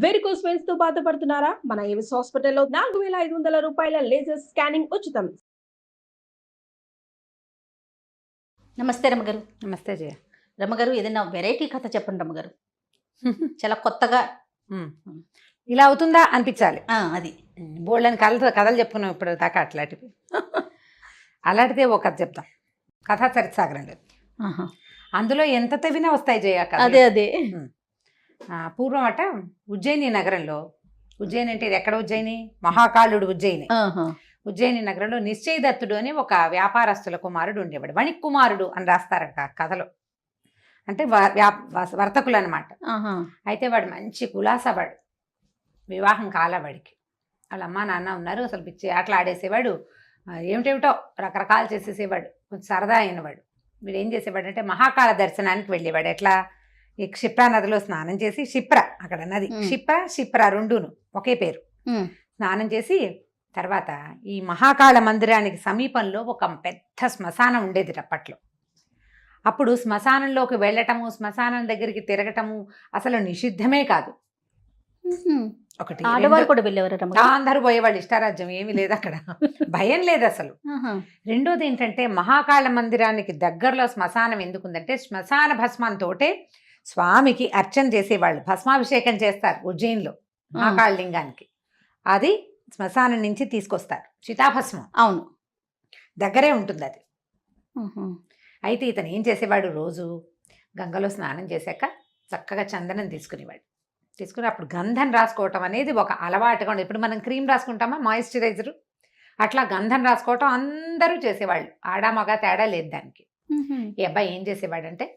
Varicose veins తో బాధపడుతున్నారా? మన ఏవిస్ హాస్పిటల్లో 4,500 రూపాయల లేజర్ స్కానింగ్ ఉచితం. నమస్తే రమ్మగారు. నమస్తే జయ. రమ్మగారు, ఏదైనా వెరైటీ కథ చెప్పండి రమ్మగారు. చాలా కొత్తగా. ఇలా అవుతుందా అనిపించాలి. అది బోల్డని కథలు చెప్పుకున్నాం ఇప్పుడు దాకా. అట్లాంటివి అలాంటిదే ఒక కథ చెప్తాం. కథా చరిత్సాగరం లేదు, అందులో ఎంత తవ్వినా వస్తాయి జయ కథ. అదే అదే పూర్వం అట ఉజ్జయిని నగరంలో, ఉజ్జయిని అంటే ఇది ఎక్కడ ఉజ్జయిని? మహాకాళుడు ఉజ్జయిని. ఉజ్జయిని నగరంలో నిశ్చయదత్తుడు అని ఒక వ్యాపారస్తుల కుమారుడు ఉండేవాడు. వణిక్ కుమారుడు అని రాస్తారట కథలో. అంటే వర్తకులు అనమాట. అయితే వాడు మంచి కులాసవాడు. వివాహం కాలవాడికి. వాళ్ళ అమ్మ నాన్న ఉన్నారు. అసలు పిచ్చి ఆటలు ఆడేసేవాడు, ఏమిటేమిటో రకరకాలు చేసేసేవాడు. కొంచెం సరదా అయినవాడు. వీడు ఏం చేసేవాడు అంటే మహాకాళ దర్శనానికి వెళ్ళేవాడు. ఎట్లా? ఈ క్షిప్రా నదిలో స్నానం చేసి, క్షిప్ర అక్కడ నది, క్షిప్ర రెండును ఒకే పేరు. స్నానం చేసి తర్వాత ఈ మహాకాళ మందిరానికి సమీపంలో ఒక పెద్ద శ్మశానం ఉండేది అప్పట్లో. అప్పుడు శ్మశానంలోకి వెళ్ళటము, శ్మశానం దగ్గరికి తిరగటము అసలు నిషిద్ధమే కాదు. ఒకటి ఆడవాళ్ళు కూడా వెళ్ళేవారు. అందరూ పోయేవాళ్ళు, ఇష్టారాజ్యం ఏమీ లేదు అక్కడ, భయం లేదు అసలు. రెండోది ఏంటంటే మహాకాళ మందిరానికి దగ్గరలో శ్మశానం ఎందుకుందంటే శ్మశాన భస్మంతోటే స్వామికి అర్చన చేసేవాళ్ళు. భస్మాభిషేకం చేస్తారు ఉజ్జయిన్లో మహాకాళ లింగానికి. అది శ్మశానం నుంచి తీసుకొస్తారు చితాభస్మం. అవును, దగ్గరే ఉంటుంది అది. అయితే ఇతను ఏం చేసేవాడు, రోజు గంగలో స్నానం చేశాక చక్కగా చందనం తీసుకునేవాడు. తీసుకుని అప్పుడు గంధం రాసుకోవటం అనేది ఒక అలవాటుగా ఉండేది. ఇప్పుడు మనం క్రీమ్ రాసుకుంటామా, మాయిశ్చరైజరు, అట్లా గంధం రాసుకోవటం అందరూ చేసేవాళ్ళు. ఆడా మగ తేడా లేదు దానికి. ఈ అబ్బాయి ఏం చేసేవాడంటే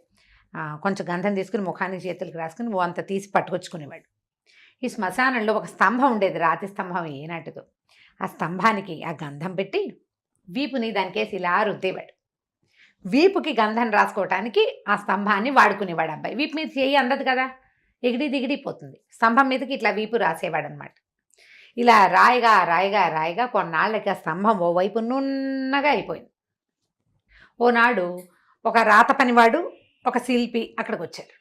కొంచెం గంధం తీసుకుని ముఖానికి చేతులకు రాసుకుని ఓ అంత తీసి పట్టుకొచ్చుకునేవాడు. ఈ శ్మశానంలో ఒక స్తంభం ఉండేది, రాతి స్తంభం ఏనాటిదో. ఆ స్తంభానికి ఆ గంధం పెట్టి వీపుని దానికేసి ఇలా రుద్దేవాడు. వీపుకి గంధం రాసుకోవటానికి ఆ స్తంభాన్ని వాడుకునేవాడు అబ్బాయి. వీపు మీద చేయి అందదు కదా, ఎగిడి దిగిడిపోతుంది. స్తంభం మీదకి ఇట్లా వీపు రాసేవాడు అనమాట. ఇలా రాయిగా రాయిగా రాయిగా కొన్నాళ్ళకి ఆ స్తంభం ఓవైపు నున్నగా అయిపోయింది. ఓనాడు ఒక రాత పనివాడు, ఒక శిల్పి అక్కడికి వచ్చారు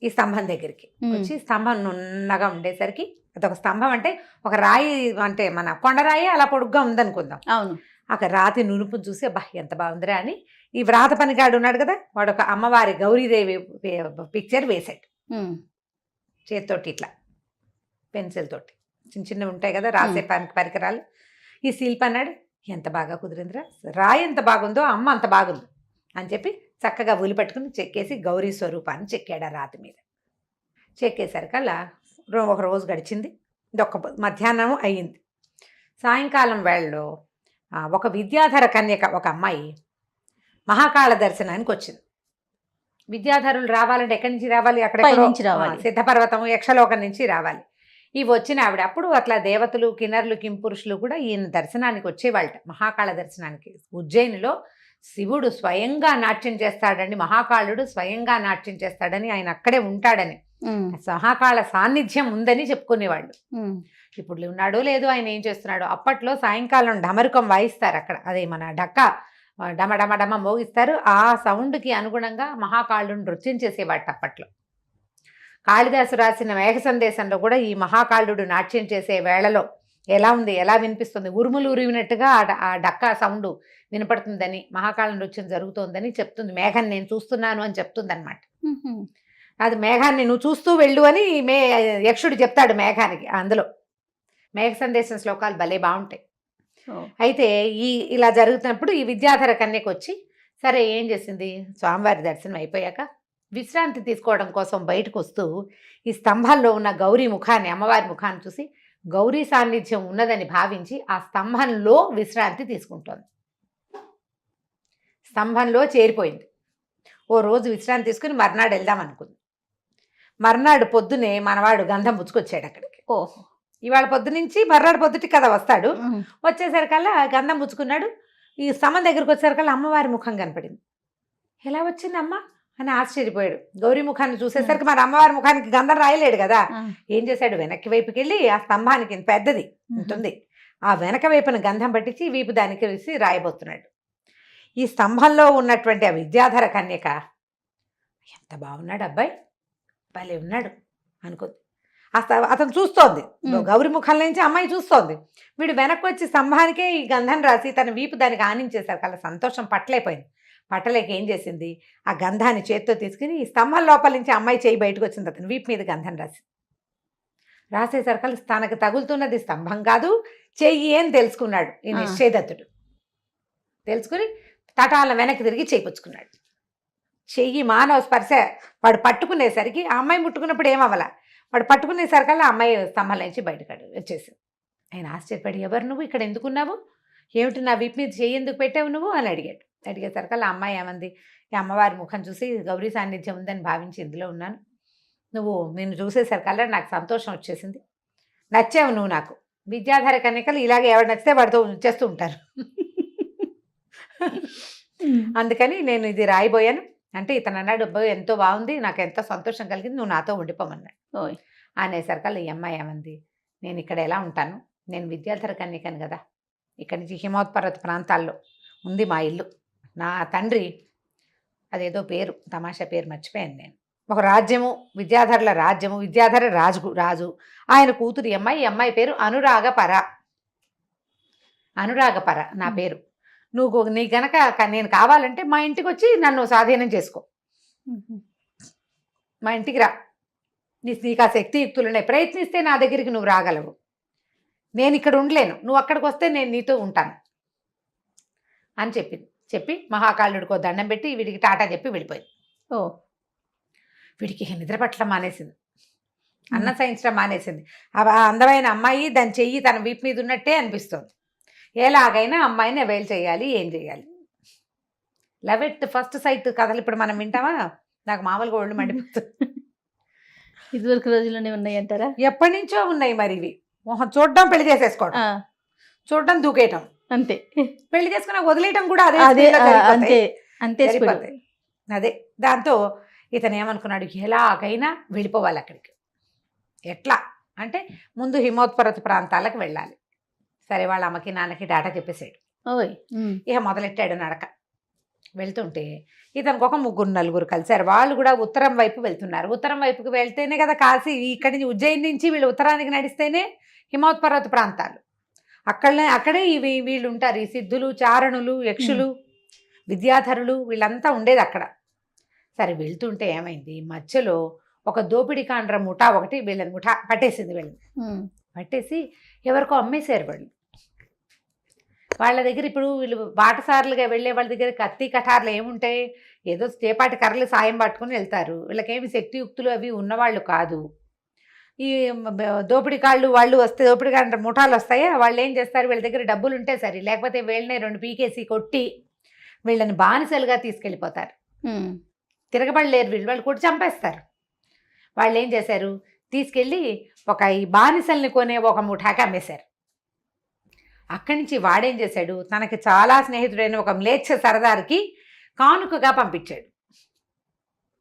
ఈ స్తంభం దగ్గరికి. వచ్చి స్తంభం నున్నగా ఉండేసరికి, అదొక స్తంభం అంటే ఒక రాయి, అంటే మన కొండరాయి అలా పొడుగ్గా ఉందనుకుందాం. అవును. అక్కడ రాతి నునుపు చూసి అబ్బా ఎంత బాగుందిరా అని ఈ వ్రాత పనిగాడు ఉన్నాడు కదా, వాడు ఒక అమ్మవారి గౌరీదేవి పిక్చర్ వేసాడు చేతితోటి, ఇట్లా పెన్సిల్ తోటి. చిన్న చిన్నవి ఉంటాయి కదా రాసే పరికరాలు. ఈ శిల్పి అన్నాడు, ఎంత బాగా కుదిరిందిరా, రాయి ఎంత బాగుందో అమ్మ అంత బాగుంది అని చెప్పి చక్కగా ఉలి పట్టుకుని చెక్కేసి గౌరీ స్వరూపాన్ని చెక్కాడు ఆ రాతి మీద. చెక్కేసరికల్లా ఒక రోజు గడిచింది. ఇదొక మధ్యాహ్నం అయ్యింది. సాయంకాలం వేళలో ఒక విద్యాధర కన్యక, ఒక అమ్మాయి మహాకాళ దర్శనానికి వచ్చింది. విద్యాధరులు రావాలంటే ఎక్కడి నుంచి రావాలి? అక్కడ సిద్ధపర్వతం, యక్షలోకం నుంచి రావాలి. ఇవి వచ్చిన ఆవిడ అప్పుడు అట్లా దేవతలు, కిన్నరులు, కింపురుషులు కూడా ఈయన దర్శనానికి వచ్చేవాళ్ళట, మహాకాళ దర్శనానికి. ఉజ్జయినిలో శివుడు స్వయంగా నాట్యం చేస్తాడని, మహాకాళుడు స్వయంగా నాట్యం చేస్తాడని, ఆయన అక్కడే ఉంటాడని, మహాకాళ సాన్నిధ్యం ఉందని చెప్పుకునేవాళ్ళు. ఇప్పుడు ఉన్నాడో లేదో, ఆయన ఏం చేస్తున్నాడో. అప్పట్లో సాయంకాలం డమరుకం వాయిస్తారు అక్కడ, అదే మన డక్క డమ డమ డమ మోగిస్తారు. ఆ సౌండ్కి అనుగుణంగా మహాకాళుడు నృత్యం చేసేవాట అప్పట్లో. కాళిదాసు రాసిన మేఘ సందేశంలో కూడా ఈ మహాకాళుడు నాట్యం చేసే వేళలో ఎలా ఉంది, ఎలా వినిపిస్తుంది, ఉరుములు ఉరివినట్టుగా ఆ డక్క సౌండ్ వినపడుతుందని, మహాకాళ నృత్యం జరుగుతోందని చెప్తుంది. మేఘం నేను చూస్తున్నాను అని చెప్తుంది అనమాట. అది మేఘాన్ని నువ్వు చూస్తూ వెళ్ళు అని యక్షుడు చెప్తాడు మేఘానికి. అందులో మేఘ సందేశం శ్లోకాలు భలే బాగుంటాయి. అయితే ఇలా జరుగుతున్నప్పుడు ఈ విద్యాధర కన్యకు వచ్చి, సరే ఏం చేసింది, స్వామివారి దర్శనం అయిపోయాక విశ్రాంతి తీసుకోవడం కోసం బయటకు వస్తూ ఈ స్తంభంలో ఉన్న గౌరీ ముఖాన్ని, అమ్మవారి ముఖాన్ని చూసి గౌరీ సాన్నిధ్యం ఉన్నదని భావించి ఆ స్తంభంలో విశ్రాంతి తీసుకుంటోంది. స్తంభంలో చేరిపోయింది. ఓ రోజు విశ్రాంతి తీసుకుని మర్నాడు వెళ్దాం అనుకుంది. మర్నాడు పొద్దునే మనవాడు గంధం పుచ్చుకొచ్చాడు అక్కడికి. ఇవాళ పొద్దు నుంచి మర్నాడు పొద్దుటి కదా వస్తాడు. వచ్చేసరికల్లా గంధం పుచ్చుకున్నాడు. ఈ స్తంభం దగ్గరికి వచ్చేసరికల్లా అమ్మవారి ముఖం కనపడింది. ఎలా వచ్చింది అమ్మ అని ఆశ్చర్యపోయాడు. గౌరీ ముఖాన్ని చూసేసరికి మరి అమ్మవారి ముఖానికి గంధం రాయలేడు కదా. ఏం చేశాడు, వెనక్కి వైపుకి వెళ్ళి ఆ స్తంభానికి పెద్దది ఉంటుంది, ఆ వెనక వైపున గంధం పట్టించి వీపు దానికి వేసి రాయబోతున్నాడు. ఈ స్తంభంలో ఉన్నటువంటి ఆ విద్యాధర కన్యక, ఎంత బాగున్నాడు అబ్బాయి, భలే ఉన్నాడు అనుకుంది. అతను చూస్తోంది, ఉమ్. గౌరి ముఖం నుంచి అమ్మాయి చూస్తోంది. వీడు వెనక్కి వచ్చి స్తంభానికే ఈ గంధం రాసి తన వీపు దానికి ఆనించేశారు. కల్లా సంతోషం పట్టలేకపోయింది. పట్టలేక ఏం చేసింది, ఆ గంధాన్ని చేత్తో తీసుకుని ఈ స్తంభం లోపల నుంచి అమ్మాయి చేయి బయటకు వచ్చింది. అతను వీపు మీద గంధం రాసేసరికల్లా తనకు తగులుతున్నది స్తంభం కాదు చెయ్యి అని తెలుసుకున్నాడు ఈ నిశ్చయదత్తుడు. తెలుసుకుని తటాల వెనక్కి తిరిగి చేయించుకున్నాడు. చెయ్యి మానవ స్పర్శ వాడు పట్టుకునేసరికి ఆ అమ్మాయి ముట్టుకున్నప్పుడు ఏమవ్వాల, వాడు పట్టుకునేసరికల్లా అమ్మాయి స్తంభం నుంచి బయటకు వచ్చేసింది. ఆయన ఆశ్చర్యపడి, ఎవరు నువ్వు, ఇక్కడ ఎందుకున్నావు, ఏమిటి నా వీపు మీద చెయ్యి ఎందుకు పెట్టావు నువ్వు అని అడిగాడు. అడిగేసరికల్లా అమ్మాయి ఏమంది, ఈ అమ్మవారి ముఖం చూసి గౌరీ సాన్నిధ్యం ఉందని భావించి ఇందులో ఉన్నాను. నిన్ను చూసేసరికల్లా నాకు సంతోషం వచ్చేసింది, నచ్చావు నువ్వు నాకు. విద్యాధర కన్యకలు ఇలాగే ఎవరు నచ్చితే వాడితో చేస్తూ ఉంటారు. అందుకని నేను ఇది రాయిపోయాను అంటే ఇతను అన్నాడు, ఎంతో బాగుంది, నాకు ఎంతో సంతోషం కలిగింది, నువ్వు నాతో ఉండిపోమన్నాడు. అనేసరికల్లా ఈ అమ్మాయి ఏమంది, నేను ఇక్కడ ఎలా ఉంటాను, నేను విద్యాధర కన్యకను కదా, ఇక్కడి నుంచి హిమోత్పర్వత ప్రాంతాల్లో ఉంది మా ఇల్లు. నా తండ్రి అదేదో పేరు తమాషా పేరు మర్చిపోయాను నేను, ఒక రాజ్యము విద్యాధరుల రాజ్యము, విద్యాధర రాజు, ఆయన కూతురు ఈ అమ్మాయి పేరు అనురాగపర. నా పేరు. నీ గనక నేను కావాలంటే మా ఇంటికి వచ్చి నన్ను స్వాధీనం చేసుకో, మా ఇంటికి రా, నీకు ఆ శక్తియుక్తులున్నాయి, ప్రయత్నిస్తే నా దగ్గరికి నువ్వు రాగలవు, నేను ఇక్కడ ఉండలేను, నువ్వు అక్కడికి వస్తే నేను నీతో ఉంటాను అని చెప్పి మహాకాళుడికో దండం పెట్టి వీడికి టాటా చెప్పి వెళ్ళిపోయింది. వీడికి నిద్ర పట్టడం మానేసింది, అన్నం సహించడం మానేసింది. ఆ అందమైన అమ్మాయి దాని చెయ్యి తన వీపు మీద ఉన్నట్టే అనిపిస్తుంది. ఎలాగైనా అమ్మాయిని అవైల్ చేయాలి, ఏం చేయాలి. లవ్ ఎట్ ఫస్ట్ సైట్ కథలు ఇప్పుడు మనం వింటామా, నాకు మామూలుగా ఒళ్ళు మండిపోతుంది. ఇదివరకు రోజుల్లోనే ఉన్నాయి అంటారా? ఎప్పటి నుంచో ఉన్నాయి మరి ఇవి. చూడడం, పెళ్లి చేసేసుకోవడం, చూడడం, దూకేయటం, అంతే. పెళ్లి చేసుకుని వదిలేయటం కూడా అంతే. అదే దాంతో ఇతను ఏమనుకున్నాడు, ఎలాగైనా వెళ్ళిపోవాలి అక్కడికి. ఎట్లా అంటే ముందు హిమోత్పర్వత ప్రాంతాలకు వెళ్ళాలి. సరే వాళ్ళ అమ్మకి నాన్నకి డాటా చెప్పేసాడు. ఇక మొదలెట్టాడు నడక. వెళ్తుంటే ఇతనికి ఒక 3-4 కలిశారు. వాళ్ళు కూడా ఉత్తరం వైపు వెళ్తున్నారు. ఉత్తరం వైపుకి వెళ్తేనే కదా కాశీ, ఇక్కడి నుంచి ఉజ్జయిని నుంచి వీళ్ళు ఉత్తరానికి నడిస్తేనే హిమోత్పర్వత ప్రాంతాలు. అక్కడే వీళ్ళు ఉంటారు, ఈ సిద్ధులు, చారణులు, యక్షులు, విద్యాధరులు, వీళ్ళంతా ఉండేది అక్కడ. సరే వెళ్తుంటే ఏమైంది, మధ్యలో ఒక దోపిడీ కాండ్ర ముఠా ఒకటి వీళ్ళని పట్టేసింది. పట్టేసి ఎవరికో అమ్మేశారు వాళ్ళు. వాళ్ళ దగ్గర ఇప్పుడు వీళ్ళు బాటసారులుగా వెళ్ళే వాళ్ళ దగ్గర కత్తి కఠార్లు ఏముంటాయి, ఏదో చేపాటి కర్రలు సాయం పట్టుకుని వెళ్తారు. వీళ్ళకేమి శక్తియుక్తులు అవి ఉన్నవాళ్ళు కాదు. ఈ దోపిడీ కాళ్ళు వాళ్ళు వస్తే, దోపిడీ కాండ్ర ముఠాలు వస్తాయా, వాళ్ళు ఏం చేస్తారు, వీళ్ళ దగ్గర డబ్బులు ఉంటే సరే, లేకపోతే వీళ్ళనే 2 పీకేసి కొట్టి వీళ్ళని బానిసలుగా తీసుకెళ్ళిపోతారు. తిరగబడలేరు వాళ్ళు కొట్టి చంపేస్తారు. వాళ్ళు ఏం చేశారు, తీసుకెళ్ళి ఈ బానిసల్ని కొనే ఒక ముఠాకి అమ్మేశారు. అక్కడి నుంచి వాడేం చేశాడు, తనకి చాలా స్నేహితుడైన ఒక మ్లేచ్ఛ సరదారికి కానుకగా పంపించాడు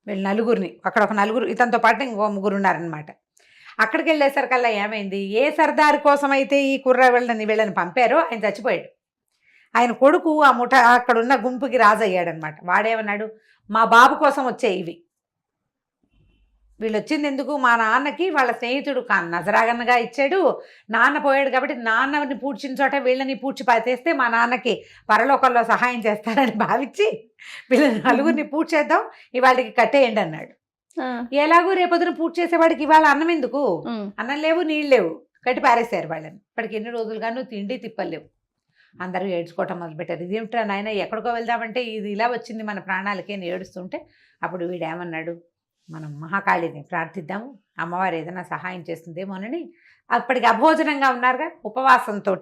వీళ్ళు నలుగురిని. అక్కడ ఒక 4, ఇతనితో పాటు ఇంకో 3 ఉన్నారనమాట. అక్కడికి వెళ్ళేసరికల్లా ఏమైంది, ఏ సర్దారు కోసం అయితే ఈ వీళ్ళని పంపారో ఆయన చచ్చిపోయాడు. ఆయన కొడుకు ఆ ముఠా అక్కడున్న గుంపుకి రాజయ్యాడనమాట. వాడేమన్నాడు, మా బాబు కోసం వచ్చే ఇవి, వీళ్ళు వచ్చింది ఎందుకు, మా నాన్నకి వాళ్ళ స్నేహితుడు నజరాగన్నగా ఇచ్చాడు, నాన్న పోయాడు కాబట్టి నాన్నని పూడ్చిన చోట వీళ్ళని పూడ్చి పాతేస్తే మా నాన్నకి పరలోకంలో సహాయం చేస్తారని భావించి వీళ్ళని 4గురిని పూడ్చేద్దాం, ఇవాళకి కట్టేయండి అన్నాడు. ఎలాగో రేపొద్దున పూర్తి చేసేవాడికి ఇవాళ అన్నం ఎందుకు, అన్నం లేవు, నీళ్ళు లేవు, కట్టి పారేశారు వాళ్ళని. ఇప్పటికి ఎన్ని రోజులుగాను తిండి తిప్పలేవు. అందరూ ఏడ్చుకోవటం మొదలుపెట్టారు. ఇదేమిట్రా నాయన, ఎక్కడికో వెళ్దామంటే ఇది ఇలా వచ్చింది మన ప్రాణాలకి అని ఏడుస్తుంటే అప్పుడు వీడేమన్నాడు, మనం మహాకాళిని ప్రార్థిద్దాము, అమ్మవారు ఏదైనా సహాయం చేస్తుందేమోనని. అప్పటికి అభోజనంగా ఉన్నారుగా, ఉపవాసంతో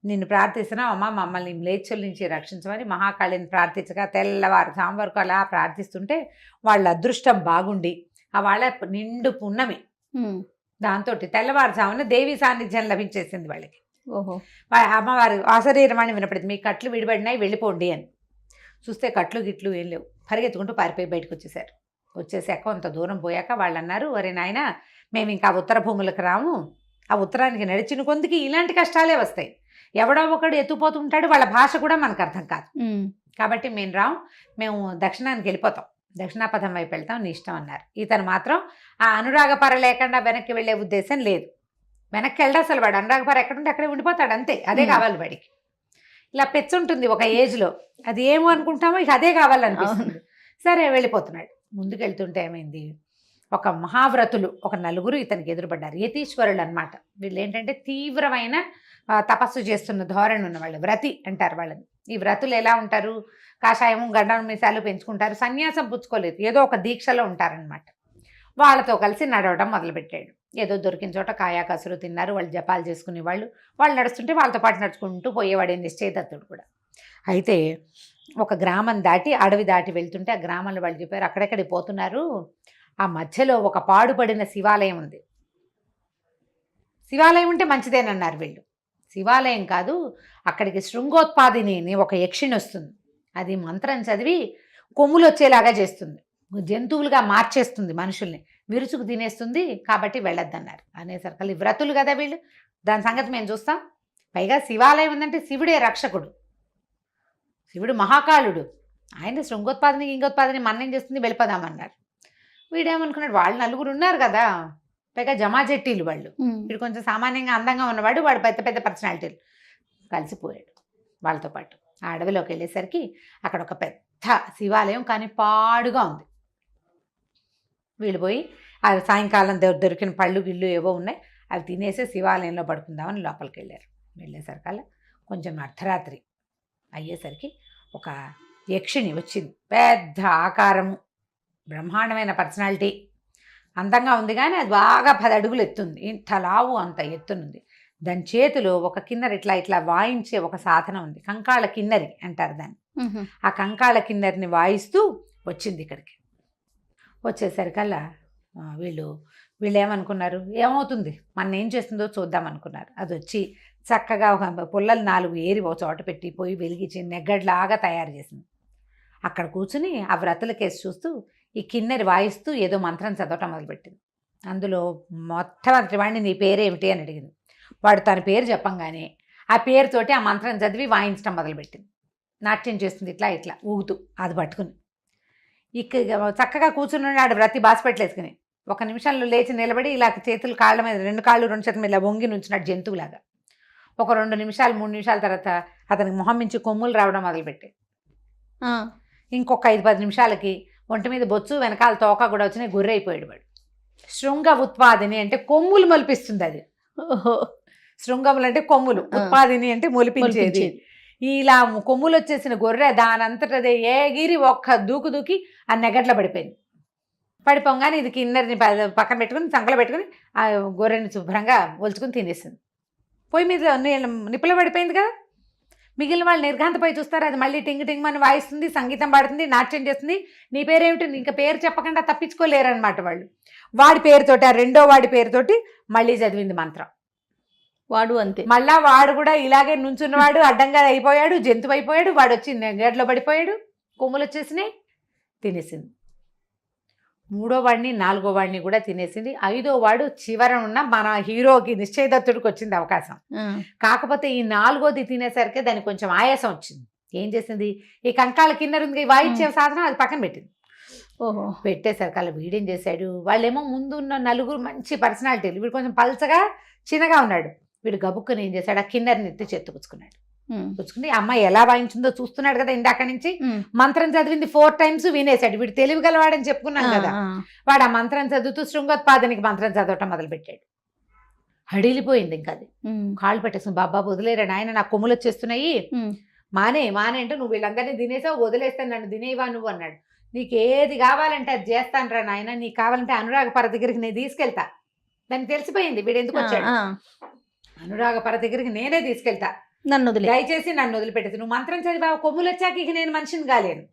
నిన్ను ప్రార్థిస్తున్నాం అమ్మ, మమ్మల్ని మ్లేచ్ఛుల నుంచి రక్షించమని మహాకాళిని ప్రార్థించగా తెల్లవారుజాము వరకు అలా ప్రార్థిస్తుంటే వాళ్ళ అదృష్టం బాగుండి ఆ వాళ్ళ నిండు పున్నమి, దాంతో తెల్లవారుజామున దేవి సాన్నిధ్యం లభించేసింది వాళ్ళకి. అమ్మవారు ఆశరీరమని వినపడింది, మీ కట్లు విడిపడినాయి, వెళ్ళిపోండి అని. చూస్తే కట్లు గిట్లు ఏం లేవు, పరిగెత్తుకుంటూ పారిపోయి బయటకు వచ్చేసారు. వచ్చేసాక కొంత దూరం పోయాక వాళ్ళు అన్నారు, ఒరే నాయన, మేము ఇంకా ఉత్తర భూములకు రాము, ఆ ఉత్తరానికి నడిచిన కొందికి ఇలాంటి కష్టాలే వస్తాయి, ఎవడో ఒకడు ఎత్తుపోతుంటాడు, వాళ్ళ భాష కూడా మనకు అర్థం కాదు, కాబట్టి మేము రాము, మేము దక్షిణానికి వెళ్ళిపోతాం, దక్షిణాపథం వైపు వెళ్తాం నీ ఇష్టం అన్నారు. ఇతను మాత్రం ఆ అనురాగపర లేకుండా వెనక్కి వెళ్ళే ఉద్దేశం లేదు. వెనక్కి వెళ్ళడు అసలు. వాడు అనురాగపర ఎక్కడుంటే అక్కడే ఉండిపోతాడు అంతే. అదే కావాలి వాడికి. ఇలా పెచ్చుంటుంది ఒక ఏజ్లో, అది ఏమో అనుకుంటామో ఇక అదే కావాలనిపిస్తుంది. సరే వెళ్ళిపోతున్నాడు. ముందుకు వెళ్తుంటే ఏమైంది, ఒక మహావ్రతులు ఒక నలుగురు ఇతనికి ఎదురుపడ్డారు. యతీశ్వరులు అనమాట. వీళ్ళు ఏంటంటే తీవ్రమైన తపస్సు చేస్తున్న ధోరణి ఉన్న వాళ్ళు, వ్రతి అంటారు వాళ్ళని. ఈ వ్రతులు ఎలా ఉంటారు, కాషాయము గండం మీసాలు పెంచుకుంటారు, సన్యాసం పుచ్చుకోలేదు, ఏదో ఒక దీక్షలో ఉంటారనమాట. వాళ్ళతో కలిసి నడవడం మొదలుపెట్టాడు. ఏదో దొరికిన చోట కాయా కసురు తిన్నారు. వాళ్ళు జపాలు చేసుకునే వాళ్ళు నడుస్తుంటే వాళ్ళతో పాటు నడుచుకుంటూ పోయేవాడే నిశ్చయదత్తుడు కూడా. అయితే ఒక గ్రామం దాటి అడవి దాటి వెళ్తుంటే ఆ గ్రామంలో వాళ్ళు చెప్పారు, అక్కడెక్కడికి పోతున్నారు, ఆ మధ్యలో ఒక పాడుపడిన శివాలయం ఉంది. శివాలయం ఉంటే మంచిదేనన్నారు వీళ్ళు. శివాలయం కాదు, అక్కడికి శృంగోత్పాదిని అని ఒక యక్షిణి వస్తుంది. అది మంత్రం చదివి కొమ్ములు వచ్చేలాగా చేస్తుంది, జంతువులుగా మార్చేస్తుంది, మనుషుల్ని విరుచుకు తినేస్తుంది, కాబట్టి వెళ్ళొద్దన్నారు. అనేసరికి వ్రతులు కదా వీళ్ళు, దాని సంగతి మేము చూస్తాం. పైగా శివాలయం ఉందంటే శివుడే రక్షకుడు, శివుడు మహాకాళుడు. ఆయన శృంగోత్పాదిని ఇంగోత్పాదిని మన్నేం చేస్తుంది, వెళ్ళిపోదామన్నారు. వీడేమనుకున్నాడు, వాళ్ళు నలుగురు ఉన్నారు కదా, పైగా జమాజెట్టీలు వాళ్ళు, వీడు కొంచెం సామాన్యంగా అందంగా ఉన్నవాడు, వాడు పెద్ద పెద్ద పర్సనాలిటీలు, కలిసిపోయాడు వాళ్ళతో పాటు. ఆ అడవిలోకి వెళ్ళేసరికి అక్కడ ఒక పెద్ద శివాలయం, కానీ పాడుగా ఉంది. వీళ్ళు పోయి ఆ సాయంకాలం దొరికిన పళ్ళు గిళ్ళు ఏవో ఉన్నాయి, అవి తినేసి శివాలయంలో పడుకుందామని లోపలికి వెళ్ళారు. వెళ్ళేసరికల్లా కొంచెం అర్ధరాత్రి అయ్యేసరికి ఒక యక్షిణి వచ్చింది. పెద్ద ఆకారము, బ్రహ్మాండమైన పర్సనాలిటీ, అందంగా ఉంది, కానీ అది బాగా 10 అడుగులు ఎత్తుంది, ఇంత లావు అంత ఎత్తునుంది. దాని చేతిలో ఒక కిన్నెర ఇట్లా ఇట్లా వాయించే ఒక సాధనం ఉంది, కంకాళ కిన్నెరి అంటారు దాన్ని. ఆ కంకాళ కిన్నెరిని వాయిస్తూ వచ్చింది ఇక్కడికి. వచ్చేసరికల్లా వీళ్ళు ఏమనుకున్నారు, ఏమవుతుంది మన ఏం చేస్తుందో చూద్దాం అనుకున్నారు. అది వచ్చి చక్కగా ఒక పుల్లలు 4 ఏరి ఒక చోట పెట్టి పొయ్యి వెలిగించి నెగ్గడ్లాగా తయారు చేసింది. అక్కడ కూర్చుని ఆ వ్రతుల కేసు చూస్తూ ఈ కిన్నెరి వాయిస్తూ ఏదో మంత్రం చదవటం మొదలుపెట్టింది. అందులో మొట్టమొదటి వాడిని నీ పేరేమిటి అని అడిగింది. వాడు తన పేరు చెప్పంగానే ఆ పేరుతోటి ఆ మంత్రం చదివి వాయించడం మొదలుపెట్టింది. నాట్యం చేస్తుంది ఇట్లా ఇట్లా ఊగుతూ, అది పట్టుకుని ఇక చక్కగా కూర్చున్నాడు వ్రతి బాస్పెట్లు వేసుకుని. 1 నిమిషంలో లేచి నిలబడి ఇలా చేతులు కాళ్ళ మీద 2 కాళ్ళు 2 చేతుల మీద ఇలా వంగి నుంచినాడు జంతువులాగా. ఒక 2 నిమిషాలు 3 నిమిషాల తర్వాత అతనికి మొహం నుంచి కొమ్ములు రావడం మొదలుపెట్టాయి. ఇంకొక 5-10 నిమిషాలకి ఒంటి మీద బొచ్చు వెనకాల తోక కూడా వచ్చినాయి, గొర్రె అయిపోయాడు వాడు. శృంగ ఉత్పాదిని అంటే కొమ్ములు మొలిపిస్తుంది అది. శృంగములు అంటే కొమ్ములు, ఉత్పాదిని అంటే మొలిపించేది. ఇలా కొమ్ములు వచ్చేసిన గొర్రె దానంతటదే ఏగిరి ఒక్క దూకు దూకి ఆ నెగట్లో పడిపోయింది. పడిపోగానే ఇది కిన్నెరిని పక్కన పెట్టుకుని సంకలో పెట్టుకుని ఆ గొర్రెని శుభ్రంగా ఒలుచుకుని తినేసింది. పొయ్యి మీద నిప్పులో పడిపోయింది కదా. మిగిలిన వాళ్ళు నిర్ఘాంతపై చూస్తారు, అది మళ్ళీ టింగ్ టింగ్ అని వాయిస్తుంది, సంగీతం పాడుతుంది, నాట్యం చేస్తుంది. నీ పేరేమిటి, ఇంకా పేరు చెప్పకుండా తప్పించుకోలేరనమాట వాళ్ళు. వాడి పేరుతోటి, ఆ రెండో వాడి పేరుతోటి మళ్ళీ చదివింది మంత్రం. వాడు అంతే, మళ్ళా వాడు కూడా ఇలాగే నుంచున్నవాడు అడ్డంగా అయిపోయాడు, జంతువు అయిపోయాడు. వాడు వచ్చి గేట్లో పడిపోయాడు, కొమ్ములు వచ్చేసినాయి, తినేసింది. 3వ వాడిని 4వ వాడిని కూడా తినేసింది. 5వ వాడు చివర ఉన్న మన హీరోకి నిశ్చయదత్తుడికి వచ్చింది అవకాశం. కాకపోతే ఈ 4వది తినేసరికి దానికి కొంచెం ఆయాసం వచ్చింది. ఏం చేసింది, ఈ కంకాల కిన్నెరుంది వాయించే సాధనం అది పక్కన పెట్టింది. పెట్టేసరికి అలా వీడేం చేశాడు, వాళ్ళేమో ముందు ఉన్న 4 మంచి పర్సనాలిటీలు, వీడు కొంచెం పల్చగా చిన్నగా ఉన్నాడు. వీడు గబుక్కుని ఏం చేశాడు, ఆ కిన్నెరిని ఎత్తి చెత్తుపుచ్చుకున్నాడు. పుచ్చుకుని అమ్మాయి ఎలా వాయించిందో చూస్తున్నాడు కదా ఇందాక నుంచి. మంత్రం చదివింది 4 times వినేశాడు. వీడు తెలివిగలవాడని చెప్పుకున్నాను కదా. వాడు ఆ మంత్రం చదువుతూ శృంగోత్పాదనికి మంత్రం చదవటం మొదలుపెట్టాడు. హడిలిపోయింది ఇంకా అది. కాళ్ళు పెట్టేసుకుని బాబా వదిలేరా నాయన, నాకు కొమ్ములు వచ్చేస్తున్నాయి, మానే అంటే నువ్వు వీళ్ళందరినీ తినేసావు, వదిలేస్తాను, నన్ను తినేవా నువ్వు అన్నాడు. నీకు ఏది కావాలంటే అది చేస్తాను రా నాయన, నీకు కావాలంటే అనురాగపర దగ్గరికి నేను తీసుకెళ్తా. దానికి తెలిసిపోయింది వీడు ఎందుకు వచ్చాడు. అనురాగపర దగ్గరికి నేనే తీసుకెళ్తా, దయచేసి నన్ను వదిలిపెట్టేది. నువ్వు మంత్రం చదివా, కొమ్ములు వచ్చాక ఇక నేను మనిషిని కాలేను,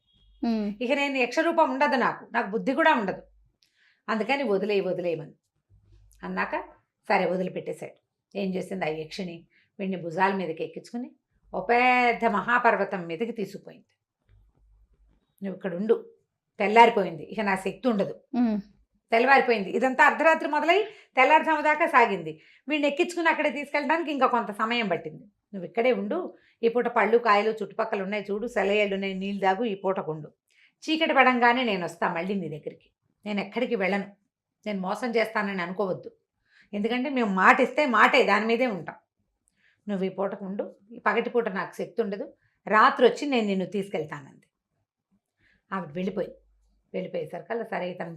ఇక నేను యక్షరూపం ఉండదు, నాకు బుద్ధి కూడా ఉండదు, అందుకని వదిలేయమని అన్నాక సరే వదిలిపెట్టేశాడు. ఏం చేసింది ఆ యక్షిణి, వీడిని భుజాల మీదకి ఎక్కించుకుని ఓ పెద్ద మహాపర్వతం మీదకి తీసుకుపోయింది. నువ్వు ఇక్కడ ఉండు, తెల్లారిపోయింది, ఇక నా శక్తి ఉండదు, తెల్లవారిపోయింది. ఇదంతా అర్ధరాత్రి మొదలై తెల్లారుజాము దాకా సాగింది. వీడిని ఎక్కించుకుని అక్కడే తీసుకెళ్ళడానికి ఇంకా కొంత సమయం పట్టింది. నువ్వు ఇక్కడే ఉండు, ఈ పూట పళ్ళు కాయలు చుట్టుపక్కల ఉన్నాయి చూడు, సెలయేళ్ళు ఉన్నాయి, నీళ్ళు దాగు, ఈ పూటకు ఉండు, చీకటి పడంగానే నేను వస్తాను మళ్ళీ నీ దగ్గరికి. నేను ఎక్కడికి వెళ్ళను. నేను మోసం చేస్తానని అనుకోవద్దు. ఎందుకంటే మేము మాట ఇస్తే మాటే, దాని మీదే ఉంటాం. నువ్వు ఈ పూటకు ఉండు, ఈ పగటి పూట నాకు శక్తి ఉండదు, రాత్రి వచ్చి నేను నిన్ను తీసుకెళ్తానంది. ఆవిడ వెళ్ళిపోయేసరికల్లా సరే ఇతను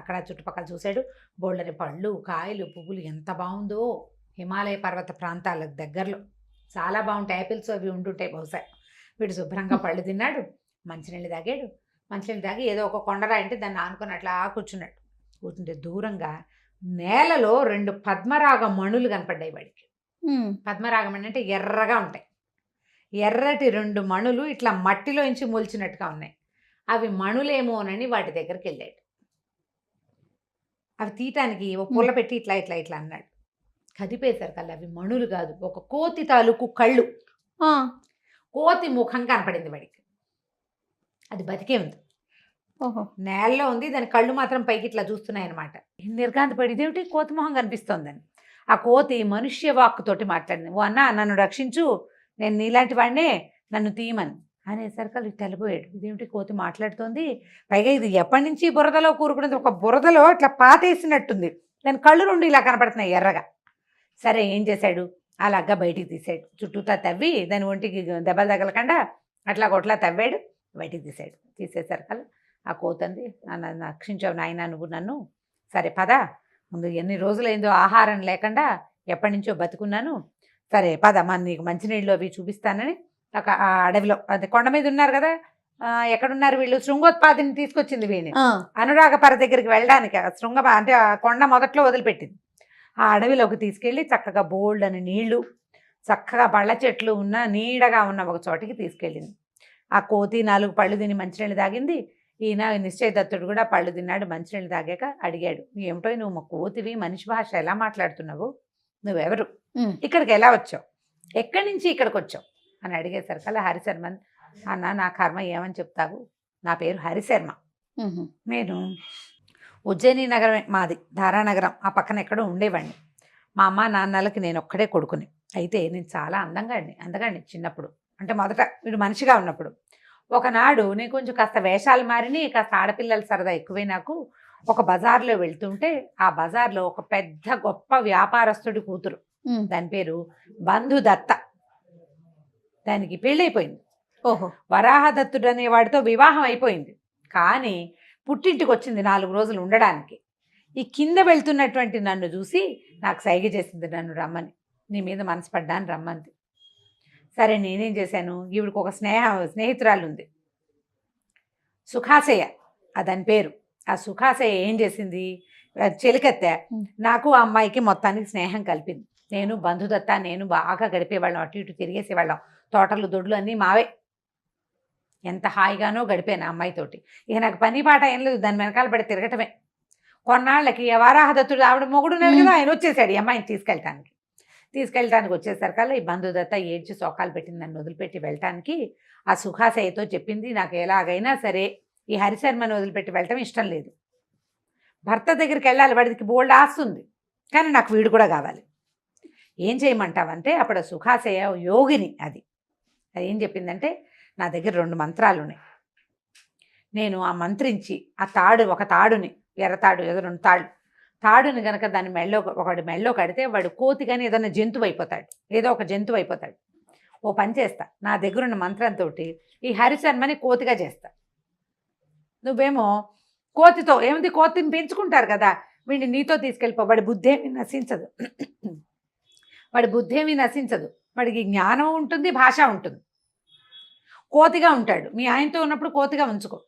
అక్కడ చుట్టుపక్కల చూశాడు. బోళ్ళని పళ్ళు, కాయలు, పువ్వులు ఎంత బాగుందో. హిమాలయ పర్వత ప్రాంతాల దగ్గరలో చాలా బాగుంటాయి. యాపిల్స్ అవి ఉండుంటాయి బహుశా. వీడు శుభ్రంగా పళ్ళు తిన్నాడు, మంచినీళ్ళు తాగాడు. మంచినీళ్ళు తాగి ఏదో ఒక కొండరా అంటే దాన్ని ఆనుకొని అట్లా కూర్చున్నాడు. కూర్చుంటే దూరంగా నేలలో 2 పద్మరాగ మణులు కనపడ్డాయి వాడికి. పద్మరాగం అంటే ఎర్రగా ఉంటాయి. ఎర్రటి 2 మణులు ఇట్లా మట్టిలోంచి మొలిచినట్టుగా ఉన్నాయి. అవి మణులేమోనని వాటి దగ్గరికి వెళ్ళాడు. అవి తీయటానికి ఒక పుల్ల పెట్టి ఇట్లా ఇట్లా ఇట్లా అన్నాడు. కదిపేసరికల్లా అవి మణులు కాదు, ఒక కోతి తాలూకు కళ్ళు, కోతి ముఖం కనపడింది వాడికి. అది బతికే ఉంది, నేలలో ఉంది. దాని కళ్ళు మాత్రం పైకి ఇట్లా చూస్తున్నాయి అనమాట. నిర్గాంతపడి ఇదేమిటి కోతి మొహం కనిపిస్తోందని. ఆ కోతి మనుష్య వాక్కుతోటి మాట్లాడింది. ఓ అన్న, నన్ను రక్షించు, నేను నీలాంటి వాడినే, నన్ను తీయమని అనేసరికి తెలిపోయాడు. ఇదేమిటి కోతి మాట్లాడుతోంది, పైగా ఇది ఎప్పటి నుంచి బురదలో కూరుకున్నది, ఒక బురదలో ఇట్లా పాతేసినట్టుంది. దాని కళ్ళు 2 ఇలా కనపడుతున్నాయి ఎర్రగా. సరే ఏం చేశాడు, అలాగా బయటికి తీసాడు. చుట్టూతా తవ్వి దాని ఒంటికి దెబ్బలు తగలకుండా అట్లా కొట్లా తవ్వాడు, బయటికి తీసాడు. తీసేసరికల్లా ఆ కోతంది, నన్ను రక్షించావు నాయన నువ్వు నన్ను, సరే పద, ముందు ఎన్ని రోజులైందో ఆహారం లేకుండా ఎప్పటి నుంచో బతుకున్నాను, సరే పద నీకు మంచినీళ్ళు అవి చూపిస్తానని ఒక ఆ అడవిలో, అదే కొండ మీద ఉన్నారు కదా, ఎక్కడున్నారు వీళ్ళు, శృంగోత్పాదిని తీసుకొచ్చింది వీడిని అనురాగపర దగ్గరికి వెళ్ళడానికి. శృంగ అంటే ఆ కొండ మొదట్లో వదిలిపెట్టింది. ఆ అడవిలోకి తీసుకెళ్ళి చక్కగా బోల్డ్ అని నీళ్లు, చక్కగా పళ్ళ చెట్లు ఉన్న నీడగా ఉన్న ఒక చోటికి తీసుకెళ్ళింది. ఆ కోతి 4 పళ్ళు తిని మంచినీళ్ళు తాగింది. ఈయన నిశ్చయదత్తుడు కూడా పళ్ళు తిన్నాడు. మంచినీళ్ళు తాగాక అడిగాడు, ఏమిటో నువ్వు కోతివి, మనిషి భాష ఎలా మాట్లాడుతున్నావు, నువ్వెవరు, ఇక్కడికి ఎలా వచ్చావు, ఎక్కడి నుంచి ఇక్కడికి వచ్చావు అని అడిగేసరికల్లా హరిశర్మన్, అన్న నా కర్మ ఏమని చెప్తావు, నా పేరు హరిశర్మ, నేను ఉజ్జయిని నగరమే మాది, ధారానగరం ఆ పక్కన ఎక్కడో ఉండేవాడిని. మా అమ్మ నాన్నలకి నేను ఒక్కడే కొడుకుని. అయితే నేను చాలా అందగాడిని చిన్నప్పుడు, అంటే మొదట వీడు మనిషిగా ఉన్నప్పుడు. ఒకనాడు నేను కొంచెం కాస్త వేషాలు మారిని, కాస్త ఆడపిల్లల సరదా ఎక్కువే నాకు. ఒక బజార్లో వెళ్తుంటే ఆ బజార్లో ఒక పెద్ద గొప్ప వ్యాపారస్తుడి కూతురు, దాని పేరు బంధుదత్త. దానికి పెళ్ళైపోయింది. వరాహదత్తుడు అనే వాడితో వివాహం అయిపోయింది. కానీ పుట్టింటికి వచ్చింది 4 రోజులు ఉండడానికి. ఈ కింద వెళ్తున్నటువంటి నన్ను చూసి నాకు సైగ చేసింది నన్ను రమ్మని, నీ మీద మనసు పడ్డాను రమ్మంది. సరే నేనేం చేశాను, ఈవిడికి ఒక స్నేహితురాలు ఉంది, సుఖాశయ దాని పేరు. ఆ సుఖాశయ ఏం చేసింది, చెలికత్తె నాకు ఆ అమ్మాయికి మొత్తానికి స్నేహం కలిపింది. నేను బంధుదత్త నేను బాగా గడిపేవాళ్ళం, అటు ఇటు తిరిగేసేవాళ్ళం, తోటలు దొడ్లు అన్నీ మావే. ఎంత హాయిగానో గడిపాను ఆ అమ్మాయితోటి. ఇక నాకు పని పాట ఏం లేదు, దాని వెనకాల పడి తిరగటమే. కొన్నాళ్ళకి వరాహదత్తుడు ఆవిడ మొగుడున్నాడు కదా, ఆయన వచ్చేసాడు ఈ అమ్మాయిని తీసుకెళ్ళటానికి వచ్చేసరికల్లా ఈ బంధుదత్త ఏడ్చి సోకాలు పెట్టింది నన్ను వదిలిపెట్టి వెళ్ళటానికి. ఆ సుఖాశయతో చెప్పింది, నాకు ఎలాగైనా సరే ఈ హరిశర్మని వదిలిపెట్టి వెళ్ళటం ఇష్టం లేదు, భర్త దగ్గరికి వెళ్ళాలి, వాడికి బోల్డ్ ఆస్తుంది, కానీ నాకు వీడు కూడా కావాలి, ఏం చేయమంటావంటే అప్పుడు సుఖాశయ యోగిని. అది ఏం చెప్పిందంటే, నా దగ్గర 2 మంత్రాలు ఉన్నాయి, నేను ఆ మంత్రించి ఆ ఒక తాడుని, ఎర్రతాడు ఏదో 2 తాడుని కనుక దాని ఒకటి మెళ్ళో కడితే వాడు కోతి కానీ ఏదైనా జంతువు అయిపోతాడు, ఏదో ఒక జంతువు అయిపోతాడు. ఓ పని చేస్తా, నా దగ్గర ఉన్న మంత్రంతో ఈ హరిశర్మని కోతిగా చేస్తా, నువ్వేమో కోతితో ఏముంది, కోతిని పెంచుకుంటారు కదా, వీడిని నీతో తీసుకెళ్ళిపో, వాడి బుద్ధి ఏమీ నశించదు, వాడికి జ్ఞానం ఉంటుంది, భాష ఉంటుంది, కోతిగా ఉంటాడు. మీ ఆయనతో ఉన్నప్పుడు కోతిగా ఉంచుకో,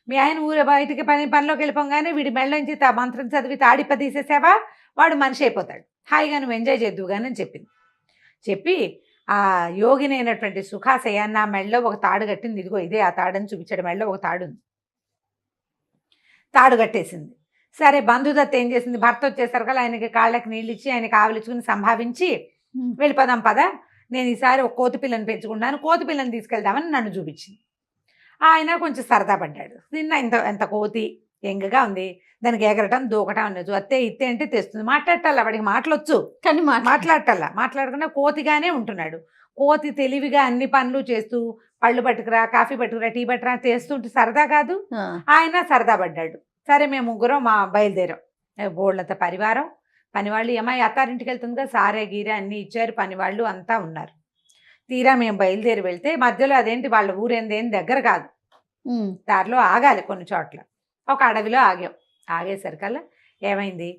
మీ ఆయన ఊరే బయటికి పనిలోకి వెళ్ళిపోగానే వీడి మెళ్ళ నుంచి మంత్రం చదివి తాడిప్ప తీసేసావా, వాడు మనిషి అయిపోతాడు, హాయిగా నువ్వు ఎంజాయ్ చేద్దువు కానీ అని చెప్పి ఆ యోగిని అయినటువంటి సుఖాశయ నా మెళ్ళలో ఒక తాడు కట్టింది, ఇదిగో ఇదే ఆ తాడని చూపించాడు. మెళ్ళలో ఒక తాడు ఉంది, తాడు కట్టేసింది. సరే బంధుదత్త ఏం చేసింది, భర్త వచ్చేసరికి ఆయనకి కాళ్ళకి నీళ్ళు ఇచ్చి ఆయనకి ఆవలించుకుని సంభావించి వెళ్ళిపోదాం పద, నేను ఈసారి ఒక కోతి పిల్లని పెంచుకున్నాను, కోతి పిల్లని తీసుకెళ్దామని నన్ను చూపించింది. ఆయన కొంచెం సరదా పడ్డాడు, నిన్న ఎంత కోతి ఎంగగా ఉంది, దానికి ఎగరటం దూకటం అనేది అత్తే ఇత్తే అంటే తెస్తుంది, మాట్లాడటల్లా, వాడికి మాటలొచ్చు కానీ మాట్లాడటల్లా, మాట్లాడకుండా కోతిగానే ఉంటున్నాడు. కోతి తెలివిగా అన్ని పనులు చేస్తూ పళ్ళు పట్టుకురా, కాఫీ పట్టుకురా, టీ పట్టుకురా చేస్తుంటే సరదా కాదు, ఆయన సరదా పడ్డాడు. సరే మేము ముగ్గురం బయలుదేరాం, బోళ్ళంత పరివారం, పనివాళ్ళు. అమ్మాయి అత్తారింటికి వెళ్తుంది కదా, సారే గీరే అన్నీ ఇచ్చారు, పనివాళ్ళు అంతా ఉన్నారు. తీరా మేము బయలుదేరి వెళ్తే మధ్యలో అదేంటి వాళ్ళ ఊరేందేం దగ్గర కాదు, దారిలో ఆగాలి కొన్ని చోట్ల. ఒక అడవిలో ఆగాం. ఆగేసరికల్లా ఏమైంది,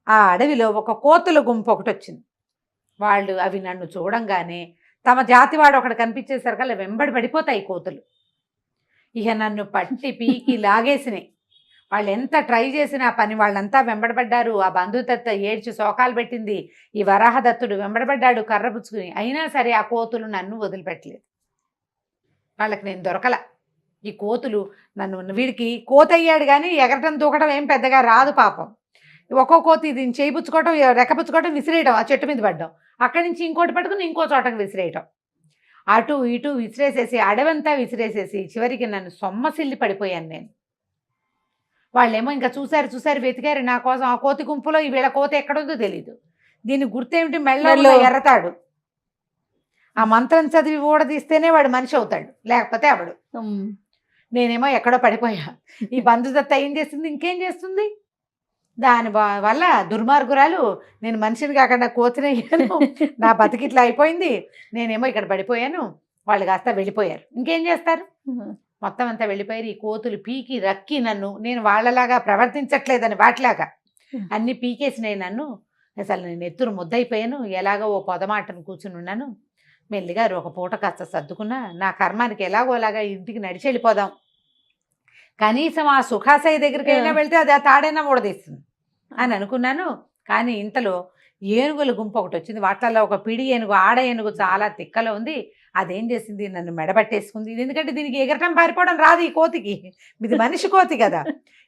ఆ అడవిలో ఒక కోతుల గుంపు ఒకటి వచ్చింది. వాళ్ళు అవి నన్ను చూడంగానే తమ జాతివాడు ఒకటి కనిపించేసరికల్లా వెంబడి పడిపోతాయి కోతులు. ఇక నన్ను పట్టి పీకి లాగేసినాయి. వాళ్ళు ఎంత ట్రై చేసినా పని వాళ్ళంతా వెంబడబడ్డారు. ఆ బంధుదత్త ఏడ్చి శోకాలు పెట్టింది, ఈ వరాహదత్తుడు వెంబడబడ్డాడు కర్ర పుచ్చుకుని. అయినా సరే ఆ కోతులు నన్ను వదిలిపెట్టలేదు. వాళ్ళకి నేను దొరకల. ఈ కోతులు నన్ను, వీడికి కోత అయ్యాడు కానీ ఎగరటం దూకటం ఏం పెద్దగా రాదు పాపం. ఒక్కో కోతి దీన్ని చేయిపుచ్చుకోవటం, రెక్కపుచ్చుకోవటం, విసిరేయటం, ఆ చెట్టు మీద పడ్డం, అక్కడి నుంచి ఇంకోటి పట్టుకుని ఇంకో చోటకు విసిరేయటం, అటు ఇటు విసిరేసేసి అడవంతా విసిరేసేసి చివరికి నన్ను సొమ్మసిల్లి పడిపోయాను నేను. వాళ్ళేమో ఇంకా చూశారు వెతికారు నా కోసం. ఆ కోతి గుంపులో ఈ వీళ్ళ కోత ఎక్కడుందో తెలీదు. దీని గుర్తేమిటి, మెళ్ళలో ఎర్రతాడు. ఆ మంత్రం చదివి ఊడదీస్తేనే వాడు మనిషి అవుతాడు, లేకపోతే అవడు. నేనేమో ఎక్కడో పడిపోయా. ఈ బంధుదత్త ఏం చేస్తుంది, ఇంకేం చేస్తుంది, దాని వల్ల దుర్మార్గురాలు నేను మనిషిని కాకుండా కోతినయ్యాను, నా బతికిట్లా అయిపోయింది, నేనేమో ఇక్కడ పడిపోయాను. వాళ్ళు కాస్త వెళ్ళిపోయారు. ఇంకేం చేస్తారు, మొత్తం అంతా వెళ్ళిపోయారు. ఈ కోతులు పీకి రక్కి నన్ను, నేను వాళ్ళలాగా ప్రవర్తించట్లేదని వాటిలాగా అన్ని పీకేసినాయి నన్ను. అసలు నేను ఎత్తురు ముద్దయిపోయాను. ఎలాగో ఓ పొదమాటను కూర్చుని ఉన్నాను. మెల్లిగా ఒక పూట కాస్త సర్దుకున్నా, నా కర్మానికి ఎలాగోలాగా ఇంటికి నడిచి వెళ్ళిపోదాం, కనీసం ఆ సుఖాశయ దగ్గరికి అయినా వెళ్తే అది ఆ తాడైనా ఊడదీస్తుంది అని అనుకున్నాను. కానీ ఇంతలో ఏనుగుల గుంపు ఒకటి వచ్చింది. వాటిల్లో ఒక పిడి ఏనుగు, ఆడ ఏనుగు చాలా తిక్కలో ఉంది. అదేం చేసింది, నన్ను మెడబట్టేసుకుంది. ఎందుకంటే దీనికి ఎగరటం పారిపోవడం రాదు ఈ కోతికి, ఇది మనిషి కోతి కదా.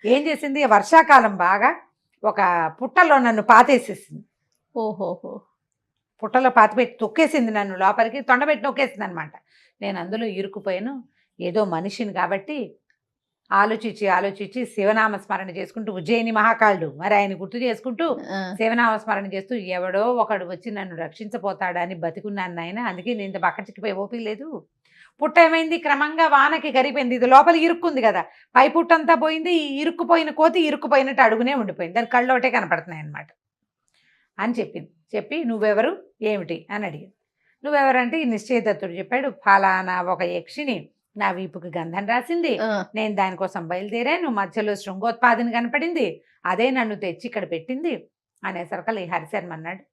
ఏం చేసింది, వర్షాకాలం బాగా ఒక పుట్టలో నన్ను పాతేసేసింది. ఓహోహో, పుట్టలో పాతిపెట్టి తొక్కేసింది నన్ను, లోపలికి తొండబెట్టి నొక్కేసింది అనమాట. నేను అందులో ఇరుక్కుపోయాను. ఏదో మనిషిని కాబట్టి ఆలోచించి శివనామ స్మరణ చేసుకుంటూ, ఉజ్జయిని మహాకాళుడు మరి ఆయన గుర్తు చేసుకుంటూ శివనామ స్మరణ చేస్తూ ఎవడో ఒకడు వచ్చి నన్ను రక్షించపోతాడని బతికున్నాను నాయన. అందుకే నేను ఇంత బక్క చిక్కిపోయి ఓపిక లేదు. పుట్ట ఏమైంది, క్రమంగా వానకి కరిగిపోయింది. ఇది లోపల ఇరుక్కుంది కదా, పై పుట్టంతా పోయింది. ఈ ఇరుక్కుపోయిన కోతి ఇరుక్కుపోయినట్టు అడుగునే ఉండిపోయింది. దాని కళ్ళు ఒకటే కనపడుతున్నాయి అనమాట అని చెప్పింది. చెప్పి నువ్వెవరు ఏమిటి అని అడిగింది. నువ్వెవరంటే ఈ నిశ్చయదత్తుడు చెప్పాడు, ఫలానా ఒక యక్షిని నా వీపుకి గంధం రాసింది, నేను దానికోసం బయలుదేరాను, మధ్యలో శృంగోత్పాదిని కనపడింది, అదే నన్ను తెచ్చి ఇక్కడ పెట్టింది అనేసరికల్ ఈ హరిశర్మ అన్నాడు,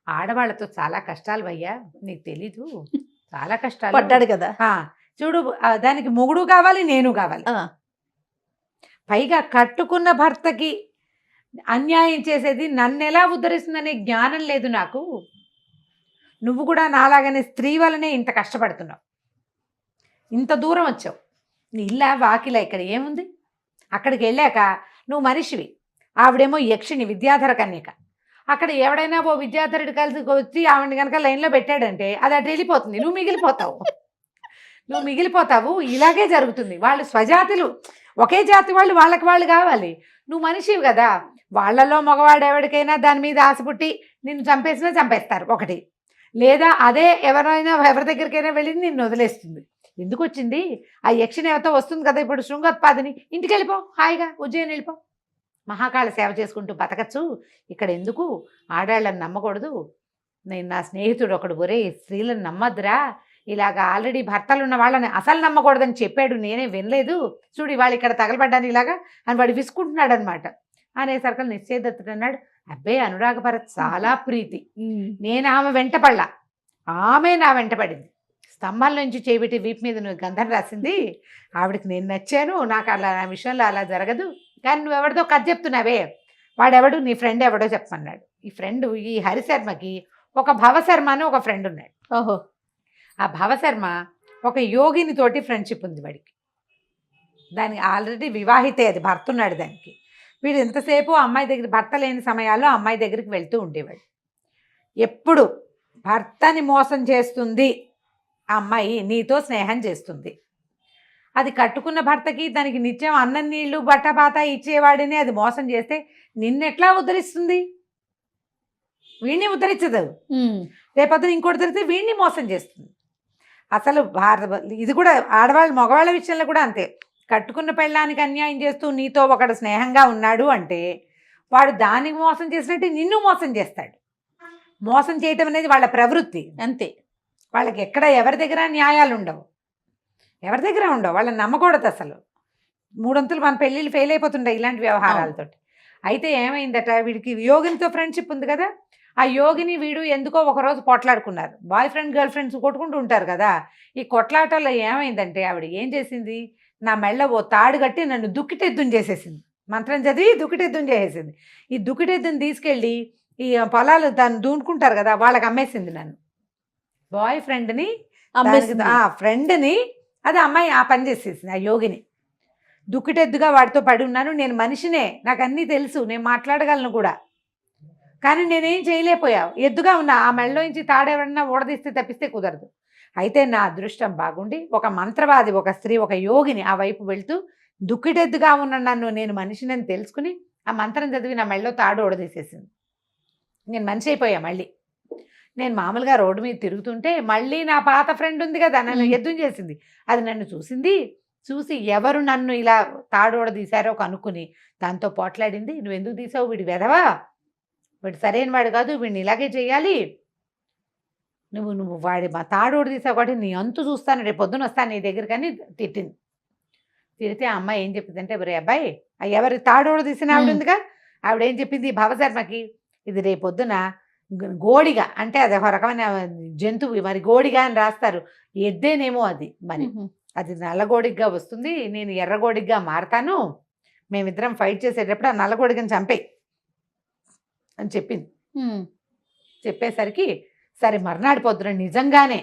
ఆడవాళ్లతో చాలా కష్టాలు భయ్యా, నీకు తెలీదు, చాలా కష్టాలు పడ్డాడు కదా. చూడు, దానికి మొగుడు కావాలి, నేను కావాలి, పైగా కట్టుకున్న భర్తకి అన్యాయం చేసేది నన్ను ఎలా ఉద్ధరిస్తుందనే జ్ఞానం లేదు నాకు. నువ్వు కూడా నాలాగనే స్త్రీ వల్లనే ఇంత కష్టపడుతున్నావు, ఇంత దూరం వచ్చావు, నీ ఇల్లా వాకిలా ఇక్కడ ఏముంది. అక్కడికి వెళ్ళాక నువ్వు మనిషివి, ఆవిడేమో యక్షిని విద్యాధర కన్యక. అక్కడ ఎవడైనా ఓ విద్యాధరుడు కలిసి వచ్చి ఆవిడని కనుక లైన్లో పెట్టాడంటే అది అటు వెళ్ళిపోతుంది, నువ్వు మిగిలిపోతావు. ఇలాగే జరుగుతుంది. వాళ్ళు స్వజాతులు, ఒకే జాతి వాళ్ళు, వాళ్ళకి వాళ్ళు కావాలి. నువ్వు మనిషివి కదా, వాళ్ళలో మగవాడు ఎవరికైనా దాని మీద ఆశ పుట్టి నిన్ను చంపేసినా చంపేస్తారు ఒకటి, లేదా అదే ఎవరి దగ్గరికైనా వెళ్ళి నిన్ను వదిలేస్తుంది. ఎందుకు వచ్చింది, ఆ యక్షిని ఎవరితో వస్తుంది కదా ఇప్పుడు శృంగోత్పాదిని, ఇంటికి వెళ్ళిపో, హాయిగా ఉజ్జయిని వెళ్ళిపో, మహాకాళ సేవ చేసుకుంటూ బతకచ్చు, ఇక్కడ ఎందుకు ఆడాళ్ళని నమ్మకూడదు. నేను నా స్నేహితుడు ఒకడు, ఒరే స్త్రీలను నమ్మద్దురా, ఇలాగా ఆల్రెడీ భర్తలు ఉన్న వాళ్ళని అసలు నమ్మకూడదని చెప్పాడు, నేనే వినలేదు, చూడు వాళ్ళు ఇక్కడ తగలబడ్డాను ఇలాగా అని వాడు విసుకుంటున్నాడు అనమాట. అనేసరికి నిశ్చయదత్తుడు అన్నాడు, అబ్బే అనురాగభరత్ చాలా ప్రీతి, నేను ఆమె వెంటపడలా, ఆమె నా వెంటపడింది, స్తంభాల నుంచి చేపెట్టి వీపు మీద నువ్వు గంధం రాసింది, ఆవిడకి నేను నచ్చాను, నాకు అలా నా విషయంలో అలా జరగదు, కానీ నువ్వు ఎవరితో కథ చెప్తున్నావే, వాడెవడు, నీ ఫ్రెండ్ ఎవడో చెప్పమన్నాడు. ఈ ఫ్రెండ్, ఈ హరిశర్మకి ఒక భవశర్మ అని ఒక ఫ్రెండ్ ఉన్నాడు. ఓహో, ఆ భవశర్మ ఒక యోగిని తోటి ఫ్రెండ్షిప్ ఉంది వాడికి, దానికి ఆల్రెడీ వివాహితే, అది భర్త ఉన్నాడు దానికి. వీడు ఎంతసేపు అమ్మాయి దగ్గర, భర్త లేని సమయాల్లో అమ్మాయి దగ్గరికి వెళ్తూ ఉండేవాడు. ఎప్పుడు భర్తని మోసం చేస్తుంది ఆ అమ్మాయి, నీతో స్నేహం చేస్తుంది, అది కట్టుకున్న భర్తకి దానికి నిత్యం అన్నం నీళ్లు బట్టపాత ఇచ్చేవాడిని అది మోసం చేస్తే నిన్నెట్లా ఉద్ధరిస్తుంది? వీడిని ఉద్ధరించదు. రేపొద్దున ఇంకోటి దొరికితే వీడిని మోసం చేస్తుంది. అసలు ఇది కూడా ఆడవాళ్ళు మగవాళ్ళ విషయంలో కూడా అంతే. కట్టుకున్న పెళ్ళానికి అన్యాయం చేస్తూ నీతో ఒకడు స్నేహంగా ఉన్నాడు అంటే వాడు దానికి మోసం చేసినట్టు నిన్ను మోసం చేస్తాడు. మోసం చేయటం అనేది వాళ్ళ ప్రవృత్తి అంతే. వాళ్ళకి ఎక్కడ ఎవరి దగ్గర న్యాయాలు ఉండవు, ఎవరి దగ్గర ఉండవు. వాళ్ళని నమ్మకూడదు అసలు. 3 మన పెళ్ళిళ్ళు ఫెయిల్ అయిపోతుంటాయి ఇలాంటి వ్యవహారాలతో. అయితే ఏమైందట, వీడికి యోగినితో ఫ్రెండ్షిప్ ఉంది కదా, ఆ యోగిని వీడు ఎందుకో ఒకరోజు కొట్లాడుకున్నారు. బాయ్ ఫ్రెండ్ గర్ల్ ఫ్రెండ్స్ కొట్టుకుంటూ ఉంటారు కదా. ఈ కొట్లాటల్లో ఏమైందంటే ఆవిడ ఏం చేసింది, నా మెళ్ళ ఓ తాడు కట్టి నన్ను దుక్కిటెద్దుని చేసేసింది. మంత్రం చదివి దుక్కిటెద్దుని చేసేసింది. ఈ దుక్కిటెద్దుని తీసుకెళ్ళి ఈ పొలాలు దాన్ని దూనుకుంటారు కదా వాళ్ళకి అమ్మేసింది. నన్ను బాయ్ ఫ్రెండ్ని ఫ్రెండ్ని అది అమ్మాయి ఆ పని చేసేసింది. ఆ యోగిని దుక్కిటెద్దుగా వాడితో పడి ఉన్నాను. నేను మనిషినే, నాకు అన్నీ తెలుసు, నేను మాట్లాడగలను కూడా, కానీ నేనేం చేయలేకపోయావు. ఎద్దుగా ఉన్నా ఆ మెళ్ళలోంచి తాడెవరన్నా ఓడదీస్తే తప్పిస్తే కుదరదు. అయితే నా అదృష్టం బాగుండి ఒక మంత్రవాది, ఒక స్త్రీ, ఒక యోగిని ఆ వైపు వెళ్తూ దుక్కిటెద్దుగా ఉన్న నన్ను నేను మనిషిని తెలుసుకుని ఆ మంత్రం చదివి నా మెళ్ళలో తాడు ఓడదీసేసింది. నేను మనిషి అయిపోయా. మళ్ళీ నేను మామూలుగా రోడ్డు మీద తిరుగుతుంటే మళ్ళీ నా పాత ఫ్రెండ్ ఉంది కదా నన్ను ఎద్దుని చేసింది. అది నన్ను చూసి ఎవరు నన్ను ఇలా తాడోడ తీశారో కనుక్కుని దాంతో పోట్లాడింది. నువ్వు ఎందుకు తీసావు, వీడి వెధవా, వీడు సరైన వాడు కాదు, వీడిని ఇలాగే చేయాలి, నువ్వు వాడి మా తాడోడ తీసావు కాబట్టి నీ అంతు చూస్తాను, రేపు పొద్దున వస్తాను నీ దగ్గర, కానీ తిట్టింది. తిరిగితే ఆ అమ్మాయి ఏం చెప్పిందంటే, ఒరే అబ్బాయి, ఎవరి తాడోడ తీసిన ఆవిడ ఉందిగా, ఆవిడ ఏం చెప్పింది భవశర్మకి, ఇది రేపొద్దున గోడిగా, అంటే అది ఒక రకమైన జంతువు, మరి గోడిగా అని రాస్తారు, ఎద్దేనేమో అది, మరి అది నల్లగోడిగా వస్తుంది, నేను ఎర్రగోడిగా మారతాను, మేమిద్దరం ఫైట్ చేసేటప్పుడు ఆ నల్లగోడిగని చంపేయి అని చెప్పింది. చెప్పేసరికి సరే మర్నాడు పొద్దున నిజంగానే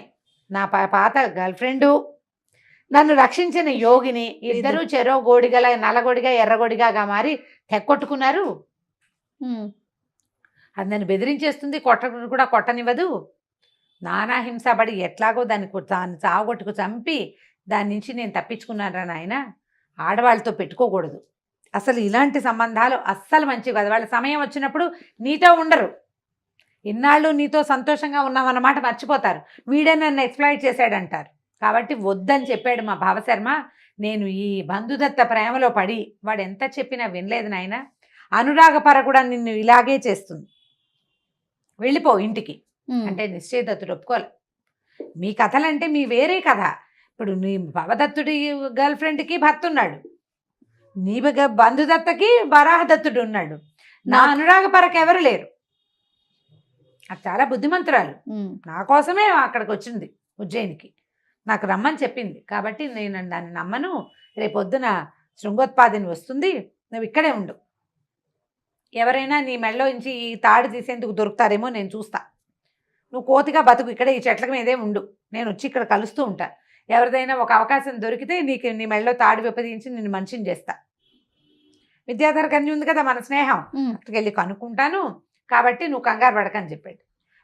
నా పాత గర్ల్ ఫ్రెండు, నన్ను రక్షించిన యోగిని, ఇద్దరు చెరో గోడిగల నల్లగోడిగా ఎర్రగోడిగా మారి తెక్కొట్టుకున్నారు. అది నన్ను బెదిరించేస్తుంది, కొట్టను కూడా కొట్టనివ్వదు, నానా హింసపడి ఎట్లాగో దాన్ని చావగొట్టుకు చంపి దాని నుంచి నేను తప్పించుకున్నారా నాయన. ఆడవాళ్ళతో పెట్టుకోకూడదు అసలు, ఇలాంటి సంబంధాలు అస్సలు మంచివి కాదు. వాళ్ళ సమయం వచ్చినప్పుడు నీతో ఉండరు, ఇన్నాళ్ళు నీతో సంతోషంగా ఉన్నామన్నమాట మర్చిపోతారు, వీడే నన్ను ఎక్స్ప్లాయిట్ చేశాడంటారు. కాబట్టి వద్దని చెప్పాడు మా భావశర్మ. నేను ఈ బంధుదత్త ప్రేమలో పడి వాడు ఎంత చెప్పినా వినలేదు నాయన, అనురాగపర కూడా నిన్ను ఇలాగే చేస్తుంది, వెళ్ళిపో ఇంటికి అంటే నిశ్చయదత్తుడు ఒప్పుకోలే. మీ కథలంటే మీ వేరే కథ. ఇప్పుడు నీ భవదత్తుడి గర్ల్ ఫ్రెండ్కి భర్త ఉన్నాడు, నీ బంధుదత్తకి వరాహదత్తుడు ఉన్నాడు, నా అనురాగపరకు ఎవరు లేరు. అది చాలా బుద్ధిమంతురాలు, నా కోసమే అక్కడికి వచ్చింది ఉజ్జయినికి, నాకు రమ్మని చెప్పింది. కాబట్టి నేను దాన్ని నమ్మను, రేపొద్దున శృంగోత్పాదిని వస్తుంది, నువ్వు ఇక్కడే ఉండు, ఎవరైనా నీ మెళ్ళలో నుంచి ఈ తాడు తీసేందుకు దొరుకుతారేమో నేను చూస్తా, నువ్వు కోతిగా బతుకు, ఇక్కడే ఈ చెట్ల మీదే ఉండు, నేను వచ్చి ఇక్కడ కలుస్తూ ఉంటా, ఎవరిదైనా ఒక అవకాశం దొరికితే నీకు నీ మెళ్ళలో తాడు విపదించి నిన్ను మనిషిని చేస్తా. విద్యాధర కన్య ఉంది కదా మన స్నేహం, అక్కడికి వెళ్ళి కనుక్కుంటాను, కాబట్టి నువ్వు కంగారు పడకని చెప్పాడు.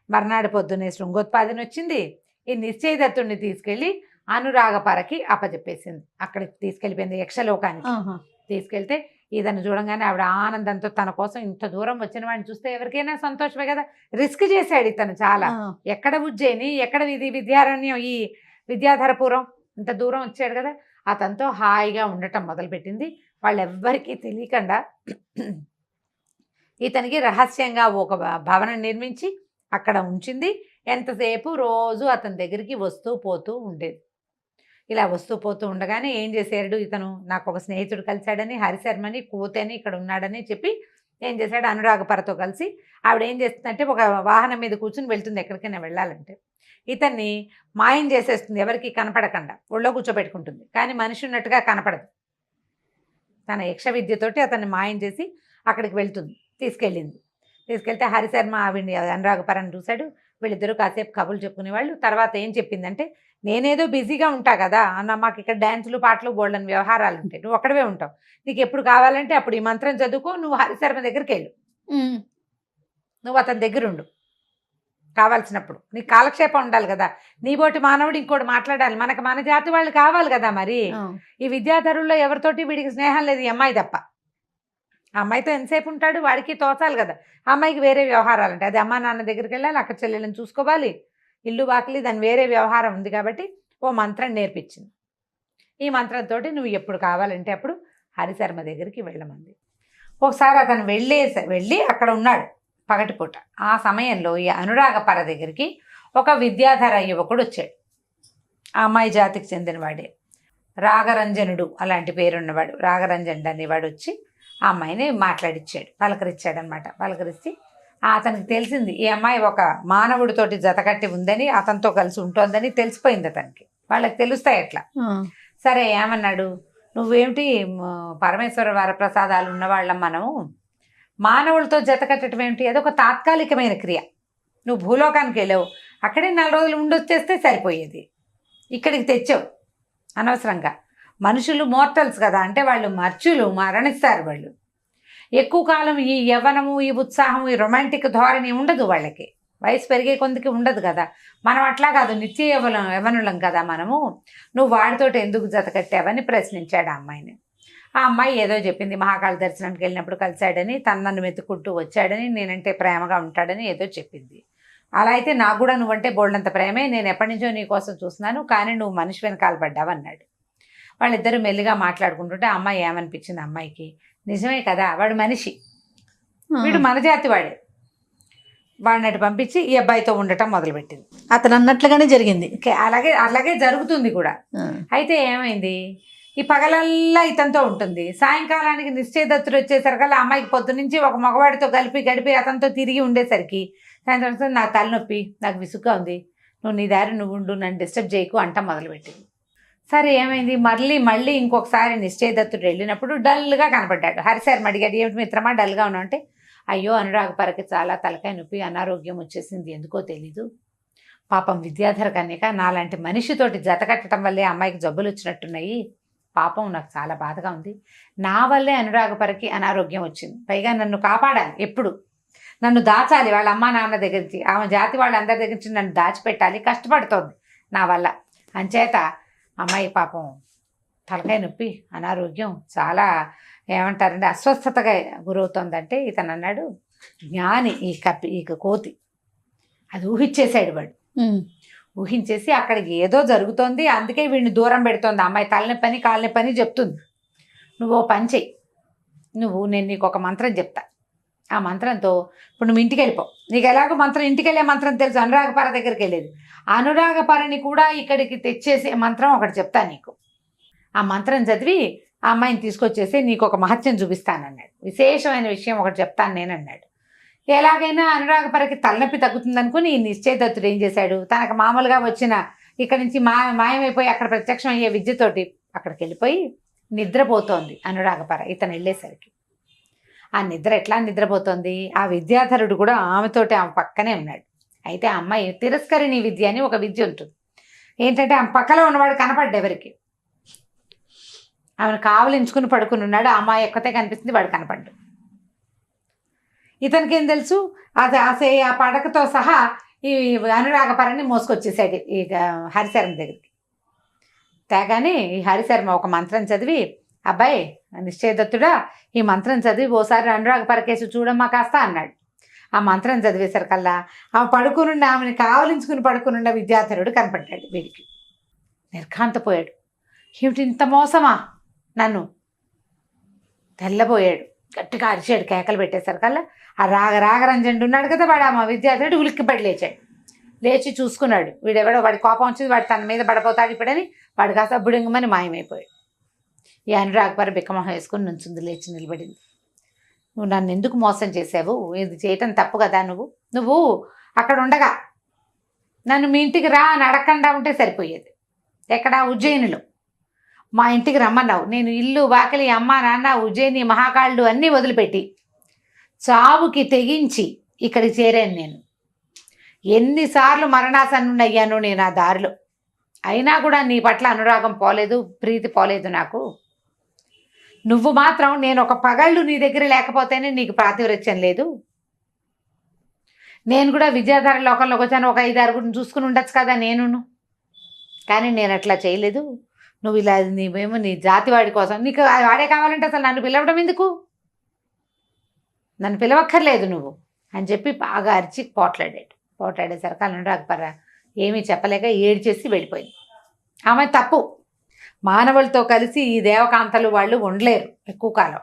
మర్నాడు పొద్దున్నే శృంగోత్పాదన వచ్చింది. ఈ నిశ్చయదత్తుడిని తీసుకెళ్ళి అనురాగపరకి అప్పచెప్పేసింది. అక్కడికి తీసుకెళ్ళిపోయింది యక్షలోకానికి. తీసుకెళ్తే ఇతను చూడంగానే ఆవిడ ఆనందంతో తన కోసం ఇంత దూరం వచ్చిన వాడిని చూస్తే ఎవరికైనా సంతోషమే కదా. రిస్క్ చేశాడు ఇతను చాలా, ఎక్కడ ఉజ్జయిని, ఎక్కడ ఇది విద్యారణ్యం, ఈ విద్యాధరపురం, ఇంత దూరం వచ్చాడు కదా. అతనితో హాయిగా ఉండటం మొదలుపెట్టింది. వాళ్ళెవ్వరికీ తెలియకుండా ఇతనికి రహస్యంగా ఒక భవనం నిర్మించి అక్కడ ఉంచింది. ఎంతసేపు రోజు అతని దగ్గరికి వస్తూ పోతూ ఉండేది. ఇలా వస్తూ పోతూ ఉండగానే ఏం చేశాడు ఇతను, నాకు ఒక స్నేహితుడు కలిశాడని, హరిశర్మని కోతని ఇక్కడ ఉన్నాడని చెప్పి ఏం చేశాడు, అనురాగపరతో కలిసి ఆవిడ ఏం చేస్తుందంటే ఒక వాహనం మీద కూర్చుని వెళ్తుంది ఎక్కడికైనా వెళ్ళాలంటే. ఇతన్ని మాయం చేసేస్తుంది, ఎవరికి కనపడకుండా ఒళ్ళో కూర్చోబెట్టుకుంటుంది, కానీ మనిషి ఉన్నట్టుగా కనపడదు. తన యక్ష విద్యతోటి అతన్ని మాయం చేసి అక్కడికి వెళ్తుంది, తీసుకెళ్ళింది. తీసుకెళ్తే హరిశర్మ ఆవిడ్ని అనురాగపరని చూశాడు. వీళ్ళిద్దరూ కాసేపు కబుర్లు చెప్పుకునేవాళ్ళు. తర్వాత ఏం చెప్పిందంటే, నేనేదో బిజీగా ఉంటా కదా అన్న, మాకు ఇక్కడ డ్యాన్సులు పాటలు బోల్డని వ్యవహారాలు ఉంటాయి, నువ్వు ఒక్కడవే ఉంటావు, నీకు ఎప్పుడు కావాలంటే అప్పుడు ఈ మంత్రం చదువుకో, నువ్వు హరిశర్మ దగ్గరికి వెళ్ళు, నువ్వు అతని దగ్గర ఉండు, కావాల్సినప్పుడు నీకు కాలక్షేపం ఉండాలి కదా, నీబోటి మానవుడు ఇంకోటి మాట్లాడాలి, మనకు మన జాతి వాళ్ళు కావాలి కదా. మరి ఈ విద్యాధరుల్లో ఎవరితోటి వీడికి స్నేహం లేదు, ఈ అమ్మాయి తప్ప. ఆ అమ్మాయితో ఎంతసేపు ఉంటాడు, వాడికి తోచాలి కదా. ఆ అమ్మాయికి వేరే వ్యవహారాలు ఉంటాయి, అది అమ్మా నాన్న దగ్గరికి వెళ్ళాలి, అక్కడ చెల్లెలను చూసుకోవాలి, ఇల్లు వాకిలి, దాని వేరే వ్యవహారం ఉంది కాబట్టి ఓ మంత్రం నేర్పించింది. ఈ మంత్రంతో నువ్వు ఎప్పుడు కావాలంటే అప్పుడు హరిశర్మ దగ్గరికి వెళ్ళమంది. ఒకసారి అతను వెళ్ళి అక్కడ ఉన్నాడు పగటిపూట. ఆ సమయంలో ఈ అనురాగపర దగ్గరికి ఒక విద్యాధర యువకుడు వచ్చాడు. ఆ అమ్మాయి జాతికి చెందినవాడే, రాగరంజనుడు అలాంటి పేరున్నవాడు, రాగరంజనుడు అనేవాడు వచ్చి ఆ అమ్మాయిని మాట్లాడిచ్చాడు, పలకరించాడనమాట. పలకరిస్తే అతనికి తెలిసింది ఈ అమ్మాయి ఒక మానవుడితోటి జతకట్టి ఉందని, అతనితో కలిసి ఉంటోందని తెలిసిపోయింది అతనికి. వాళ్ళకి తెలుస్తాయి ఎట్లా. సరే ఏమన్నాడు, నువ్వేమిటి పరమేశ్వర వరప్రసాదాలు ఉన్నవాళ్ళం మనము, మానవులతో జత కట్టడం ఏమిటి, అదొక తాత్కాలికమైన క్రియ. నువ్వు భూలోకానికి వెళ్ళావు, అక్కడే 4 రోజులు ఉండొచ్చేస్తే సరిపోయేది, ఇక్కడికి తెచ్చావు అనవసరంగా. మనుషులు మోర్టల్స్ కదా, అంటే వాళ్ళు మర్చులు, మరణిస్తారు వాళ్ళు. ఎక్కువ కాలం ఈ యవ్వనము, ఈ ఉత్సాహం, ఈ రొమాంటిక్ ధోరణి ఉండదు వాళ్ళకి, వయసు పెరిగే కొందికి ఉండదు కదా. మనం అట్లా కాదు, నిత్య యవ్వనులం కదా మనము, నువ్వు వాడితోటి ఎందుకు జత కట్టావని ప్రశ్నించాడు ఆ అమ్మాయిని. ఆ అమ్మాయి ఏదో చెప్పింది, మహాకాళ దర్శనానికి వెళ్ళినప్పుడు కలిశాడని, నన్ను వెతుక్కుంటూ వచ్చాడని, నేనంటే ప్రేమగా ఉంటాడని ఏదో చెప్పింది. అలా అయితే నాకు కూడా నువ్వంటే బోల్డంత ప్రేమే, నేను ఎప్పటి నుంచో నీ కోసం చూస్తున్నాను, కానీ నువ్వు మనిషి వెనకాల పడ్డావన్నాడు. వాళ్ళిద్దరూ మెల్లిగా మాట్లాడుకుంటుంటే ఆ అమ్మాయి ఏమనిపించింది, అమ్మాయికి నిజమే కదా, వాడు మనిషి, వీడు మన జాతి వాడే, వాడిని అటు పంపించి ఈ అబ్బాయితో ఉండటం మొదలుపెట్టింది. అతను అన్నట్లుగానే జరిగింది. అలాగే జరుగుతుంది కూడా. అయితే ఏమైంది, ఈ పగలల్లా ఇతనితో ఉంటుంది, సాయంకాలానికి నిశ్చయదత్తుడు వచ్చేసరికల్లా అమ్మాయికి పొద్దునుంచి ఒక మగవాడితో గడిపి అతనితో తిరిగి ఉండేసరికి సాయంత్రం నాకు తలనొప్పి, నాకు విసుగ్గా ఉంది, నువ్వు నీ దారి నువ్వు ఉండు, నన్ను డిస్టర్బ్ చేయకు అంట మొదలుపెట్టింది. సరే ఏమైంది, మళ్ళీ ఇంకొకసారి నిశ్చయదత్తుడు వెళ్ళినప్పుడు డల్గా కనపడ్డాడు. హరిశర్మ అడిగాడు, ఏమిటి మిత్రమా డల్గా ఉన్నావు అంటే, అయ్యో అనురాగపరకి చాలా తలకాయ నొప్పి, అనారోగ్యం వచ్చేసింది, ఎందుకో తెలీదు, పాపం విద్యాధర కన్యక నాలాంటి మనిషితోటి జత కట్టడం వల్లే అమ్మాయికి జబ్బులు వచ్చినట్టున్నాయి, పాపం నాకు చాలా బాధగా ఉంది, నా వల్లే అనురాగపరకి అనారోగ్యం వచ్చింది, పైగా నన్ను కాపాడాలి, ఎప్పుడు నన్ను దాచాలి, వాళ్ళ అమ్మా నాన్న దగ్గర నుంచి, ఆమె జాతి వాళ్ళందరి దగ్గర నుంచి నన్ను దాచిపెట్టాలి, కష్టపడుతోంది నా వల్ల, అంచేత అమ్మాయి పాపం తలకాయ నొప్పి, అనారోగ్యం, చాలా ఏమంటారంటే అస్వస్థతగా గురవుతోందంటే ఇతను అన్నాడు, జ్ఞాని ఈ కోతి అది ఊహించేశాడు. వాడు ఊహించేసి అక్కడికి ఏదో జరుగుతోంది, అందుకే వీడిని దూరం పెడుతోంది. అమ్మాయి తలనొప్పని కాళ్ళనొప్పని చెప్తుంది. నువ్వు ఓ పని చెయ్యి, నేను నీకు ఒక మంత్రం చెప్తా, ఆ మంత్రంతో ఇప్పుడు నువ్వు ఇంటికి వెళ్ళిపో, నీకు ఎలాగో మంత్రం ఇంటికి వెళ్ళే మంత్రం తెలుసు, అనురాగపర దగ్గరికి వెళ్ళేది, అనురాగపరని కూడా ఇక్కడికి తెచ్చేసే మంత్రం ఒకటి చెప్తా నీకు, ఆ మంత్రం చదివి ఆ అమ్మాయిని తీసుకొచ్చేసి నీకు ఒక మహత్యం చూపిస్తానన్నాడు, విశేషమైన విషయం ఒకటి చెప్తాను నేను అన్నాడు. ఎలాగైనా అనురాగపరకి తలనొప్పి తగ్గుతుంది అనుకుని ఈ నిశ్చయదత్తుడు ఏం చేశాడు, తనకు మామూలుగా వచ్చిన ఇక్కడి నుంచి మాయమైపోయి అక్కడ ప్రత్యక్షం అయ్యే విద్యతోటి అక్కడికి వెళ్ళిపోయి నిద్రపోతోంది అనురాగపర. ఇతను వెళ్ళేసరికి ఆ నిద్ర ఎట్లా నిద్రపోతోంది, ఆ విద్యాధరుడు కూడా ఆమెతోటి ఆమె పక్కనే ఉన్నాడు. అయితే ఆ అమ్మాయి తిరస్కరిణి విద్య అని ఒక విద్య ఉంటుంది, ఏంటంటే ఆమె పక్కలో ఉన్నవాడు కనపడ్డా ఎవరికి, ఆమెను కావలించుకుని పడుకుని ఉన్నాడు, ఆ అమ్మాయి ఒక్కతే కనిపిస్తుంది, వాడు కనపడ్డు. ఇతనికి ఏం తెలుసు, ఆ పడకతో సహా ఈ అనురాగపరని మోసుకొచ్చేసాడు ఈ హరిశర్మ దగ్గరికి. తేగానే ఈ హరిశర్మ ఒక మంత్రం చదివి, అబ్బాయి నిశ్చయదత్తుడా ఈ మంత్రం చదివి ఓసారి అనురాగపరకేసి చూడమ్మా కాస్త అన్నాడు. ఆ మంత్రం చదివేసరికల్లా ఆమె పడుకునుండి, ఆమెను కావలించుకుని పడుకునున్న విద్యాధరుడు కనపడ్డాడు. వీడికి నిర్ఘాంతపోయాడు, ఏమిటి ఇంత మోసమా, నన్ను తెల్లబోయాడు, గట్టిగా అరిచాడు, కేకలు పెట్టేసరికల్లా ఆ రాగరంజనుడు ఉన్నాడు కదా, వాడు ఆ విద్యాధరుడు ఉలిక్కిపడి లేచాడు. లేచి చూసుకున్నాడు, వీడెవడో, వాడి కోపం వచ్చింది, వాడు తన మీద పడిపోతాడు ఇప్పుడని వాడు కాస్త బుడింగమని మాయమైపోయాడు. ఈ అనురాగపర బిక్కమొహం వేసుకుని నుంచుంది, లేచి నిలబడింది. నువ్వు నన్ను ఎందుకు మోసం చేసావు, ఇది చేయటం తప్పు కదా, నువ్వు అక్కడ ఉండగా నన్ను మీ ఇంటికి రా అని అడగకుండా ఉంటే సరిపోయేది. ఎక్కడ, ఉజ్జయినిలో మా ఇంటికి రమ్మన్నావు, నేను ఇల్లు వాకిలి అమ్మ నాన్న ఉజ్జయిని మహాకాళుడు అన్నీ వదిలిపెట్టి చావుకి తెగించి ఇక్కడికి చేరాను. నేను ఎన్నిసార్లు మరణాసన్నుండి అయ్యాను నేను ఆ దారిలో, అయినా కూడా నీ పట్ల అనురాగం పోలేదు, ప్రీతి పోలేదు నాకు. నువ్వు మాత్రం నేను ఒక పగళ్ళు నీ దగ్గర లేకపోతేనే నీకు ప్రాతివ్రత్యం లేదు, నేను కూడా విద్యాధార లోకంలోకి వచ్చాను, ఒక 5-6 చూసుకుని ఉండొచ్చు కదా నేను. కానీ నేను అట్లా చేయలేదు. నువ్వు ఇలా నీవేమో నీ జాతివాడి కోసం, నీకు వాడే కావాలంటే అసలు నన్ను పిలవడం ఎందుకు, నన్ను పిలవక్కర్లేదు నువ్వు అని చెప్పి బాగా అరిచి పోట్లాడేసరికి అనురాగపర ఏమీ చెప్పలేక ఏడ్చేసి వెళ్ళిపోయింది. ఆమె తప్పు. మానవులతో కలిసి ఈ దేవకాంతలు వాళ్ళు ఉండలేరు ఎక్కువ కాలం.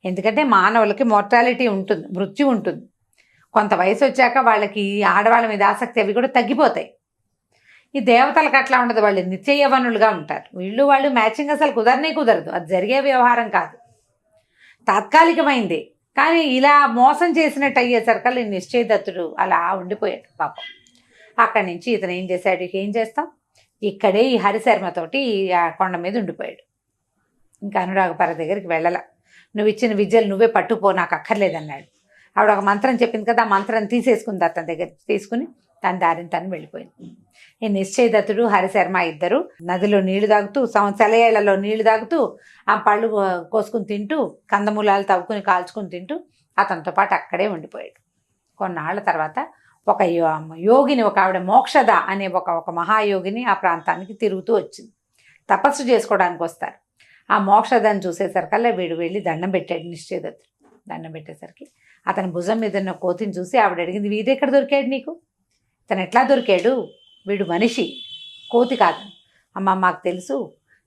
ఎందుకంటే మానవులకి మోర్టాలిటీ ఉంటుంది, మృత్యు ఉంటుంది. కొంత వయసు వచ్చాక వాళ్ళకి ఆడవాళ్ళ మీద ఆసక్తి అవి కూడా తగ్గిపోతాయి. ఈ దేవతలకు అట్లా ఉండదు, వాళ్ళు నిత్య యవ్వనులుగా ఉంటారు. వాళ్ళు మ్యాచింగ్ అసలు కుదరదు, అది జరిగే వ్యవహారం కాదు, తాత్కాలికమైంది. కానీ ఇలా మోసం చేసినట్టు అయ్యేసరికి నిశ్చయదత్తుడు అలా ఉండిపోయాడు పాపం. అక్కడి నుంచి ఇతను ఏం చేశాడు, ఏం చేస్తాం, ఇక్కడే ఈ హరిశర్మతోటి ఆ కొండ మీద ఉండిపోయాడు. ఇంకా అనురాగపర దగ్గరికి వెళ్ళాల. నువ్వు ఇచ్చిన విద్యలు నువ్వే పట్టుపో, నాకు అక్కర్లేదన్నాడు. ఆవిడ ఒక మంత్రం చెప్పింది కదా, ఆ మంత్రం తీసేసుకుంది అతని దగ్గర, తీసుకుని తన దారిని తను వెళ్ళిపోయింది. ఈ నిశ్చయదత్తుడు హరిశర్మ ఇద్దరు నదిలో నీళ్లు తాగుతూ, సెలయేళ్లలో నీళ్లు తాగుతూ, ఆ పళ్ళు కోసుకుని తింటూ, కందమూలాలు తవ్వుకుని కాల్చుకుని తింటూ అతనితో పాటు అక్కడే ఉండిపోయాడు. కొన్నాళ్ళ తర్వాత ఒక యోగిని, ఒక ఆవిడ మోక్షద అనే ఒక మహాయోగిని ఆ ప్రాంతానికి తిరుగుతూ వచ్చింది. తపస్సు చేసుకోవడానికి వస్తారు. ఆ మోక్షదని చూసేసరికల్లా వీడు వెళ్ళి దండం పెట్టాడు నిశ్చయదత్తుడు. దండం పెట్టేసరికి అతని భుజం మీద ఉన్న కోతిని చూసి ఆవిడ అడిగింది, వీడెక్కడ దొరికాడు నీకు, తను ఎట్లా దొరికాడు, వీడు మనిషి కోతి కాదు. అమ్మ మాకు తెలుసు,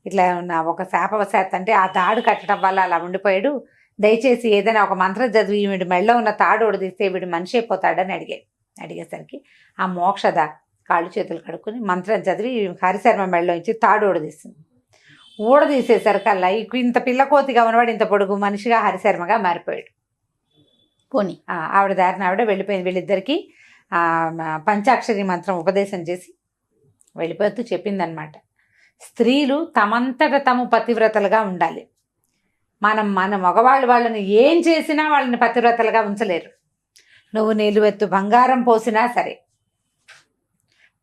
ఇట్లా నా ఒక శాపవశాత్ అంటే ఆ తాడు కట్టడం వల్ల అలా ఉండిపోయాడు, దయచేసి ఏదైనా ఒక మంత్రం చదివి వీడి మెళ్ళలో ఉన్న తాడు ఓడదీస్తే వీడు మనిషి అయిపోతాడని అడిగేసరికి ఆ మోక్షద కాళ్ళు చేతులు కడుక్కుని మంత్రం చదివి హరిశర్మ మెళ్ళలో ఇచ్చి తాడు ఓడదీస్తుంది. ఊడదీసేసరికల్లా ఇంత పిల్ల కోతిగా ఉన్నవాడు ఇంత పొడుగు మనిషిగా హరిశర్మగా మారిపోయాడు. పోనీ ఆవిడ దారిని ఆవిడ వెళ్ళిపోయింది. వీళ్ళిద్దరికీ పంచాక్షరి మంత్రం ఉపదేశం చేసి వెళ్ళిపోతూ చెప్పిందనమాట, స్త్రీలు తమంతట తాము పతివ్రతలుగా ఉండాలి. మన మగవాళ్ళు వాళ్ళని ఏం చేసినా వాళ్ళని పతివ్రతలుగా ఉంచలేరు. నువ్వు నిలువెత్తు బంగారం పోసినా సరే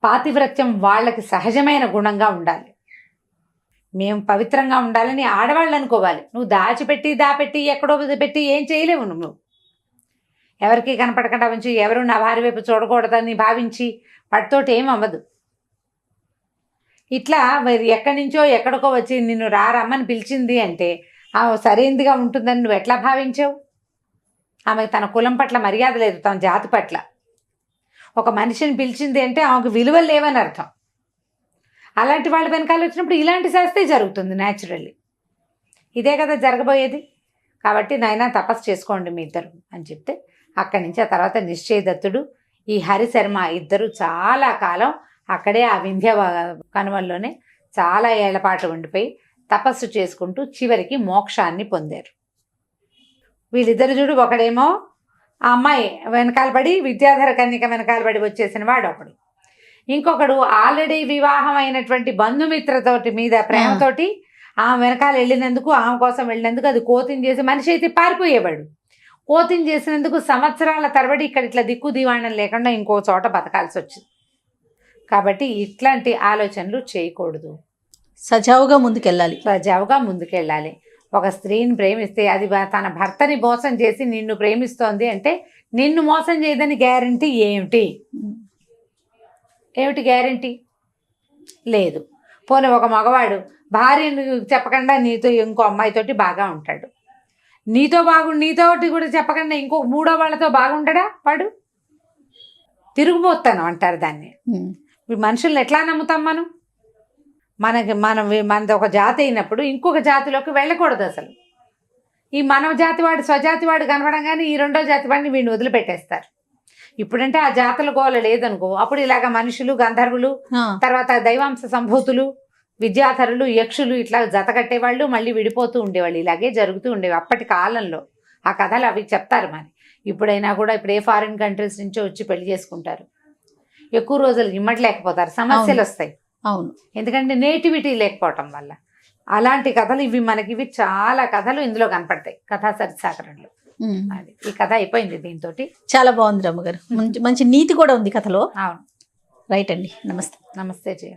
పాతివ్రత్యం వాళ్ళకి సహజమైన గుణంగా ఉండాలి. మేము పవిత్రంగా ఉండాలని ఆడవాళ్ళు అనుకోవాలి. నువ్వు దాపెట్టి ఎక్కడో పెట్టి ఏం చేయలేవు. నువ్వు ఎవరికి కనపడకుండా ఉంచి ఎవరు నా భార్య వైపు చూడకూడదని భావించి వాటితోటి ఏం అవ్వదు. ఇట్లా ఎక్కడి నుంచో ఎక్కడికో వచ్చి నిన్ను రమ్మని పిలిచింది అంటే సరైనదిగా ఉంటుందని నువ్వు ఎట్లా భావించావు? ఆమెకు తన కులం పట్ల మర్యాద లేదు, తన జాతి పట్ల. ఒక మనిషిని పిలిచింది అంటే ఆమెకు విలువలు లేవని అర్థం. అలాంటి వాళ్ళ వెనకాల వచ్చినప్పుడు ఇలాంటి శాస్త్రే జరుగుతుంది న్యాచురల్లీ. ఇదే కదా జరగబోయేది. కాబట్టి నాయనా తపస్సు చేసుకోండి మీ ఇద్దరు అని చెప్తే అక్కడి నుంచి ఆ తర్వాత నిశ్చయదత్తుడు ఈ హరిశర్మ ఇద్దరు చాలా కాలం అక్కడే ఆ వింధ్య కనుమల్లోనే చాలా ఏళ్ల పాటు ఉండిపోయి తపస్సు చేసుకుంటూ చివరికి మోక్షాన్ని పొందారు. వీళ్ళిద్దరు చూడు, ఒకడేమో ఆ అమ్మాయి వెనకాలబడి విద్యాధర కన్యక వెనకాలబడి వచ్చేసిన వాడు ఒకడు, ఇంకొకడు ఆల్రెడీ వివాహం అయినటువంటి బంధుమిత్రతోటి మీద ప్రేమతోటి ఆమె వెనకాల వెళ్ళినందుకు, ఆమె కోసం వెళ్ళినందుకు అది కోతిని చేసి మనిషి అయితే పారిపోయేవాడు. కోతిని చేసినందుకు సంవత్సరాల తరబడి ఇక్కడ ఇట్లా దిక్కు దివాణం లేకుండా ఇంకో చోట బతకాల్సి వచ్చింది. కాబట్టి ఇట్లాంటి ఆలోచనలు చేయకూడదు. సజావుగా ముందుకెళ్ళాలి. ఒక స్త్రీని ప్రేమిస్తే అది తన భర్తని మోసం చేసి నిన్ను ప్రేమిస్తోంది అంటే నిన్ను మోసం చేయదని గ్యారంటీ ఏమిటి గ్యారంటీ లేదు. పోనీ ఒక మగవాడు భార్యను చెప్పకుండా నీతో ఇంకో అమ్మాయితోటి బాగా ఉంటాడు, నీతోటి కూడా చెప్పకుండా ఇంకో మూడో వాళ్ళతో బాగుంటాడా? వాడు తిరుగుబోతాను అంటారు దాన్ని. మనుషుల్ని ఎట్లా నమ్ముతాం మనం? మనది ఒక జాతి అయినప్పుడు ఇంకొక జాతిలోకి వెళ్ళకూడదు అసలు. ఈ మన జాతి వాడు స్వజాతి వాడు కనపడంగానే ఈ రెండో జాతి వాడిని వీడిని వదిలిపెట్టేస్తారు. ఇప్పుడంటే ఆ జాతుల గోల లేదనుకో, అప్పుడు ఇలాగ మనుషులు, గంధర్వులు, తర్వాత దైవాంశ సంభూతులు, విద్యాధరులు, యక్షులు ఇట్లా జత కట్టేవాళ్ళు, మళ్ళీ విడిపోతూ ఉండేవాళ్ళు. ఇలాగే జరుగుతూ ఉండేవి అప్పటి కాలంలో. ఆ కథలు అవి చెప్తారు. మరి ఇప్పుడైనా కూడా ఇప్పుడు ఏ ఫారిన్ కంట్రీస్ నుంచో వచ్చి పెళ్లి చేసుకుంటారు, ఎక్కువ రోజులు ఇమ్మట్లేకపోతారు, సమస్యలు వస్తాయి. అవును, ఎందుకంటే నేటివిటీ లేకపోవటం వల్ల. అలాంటి కథలు ఇవి చాలా కథలు ఇందులో కనపడతాయి కథా సరిసాకరణలో. అది ఈ కథ అయిపోయింది దీంతో. చాలా బాగుంది రమ్మగారు, మంచి నీతి కూడా ఉంది కథలో. అవును, రైట్ అండి. నమస్తే. నమస్తే జయ.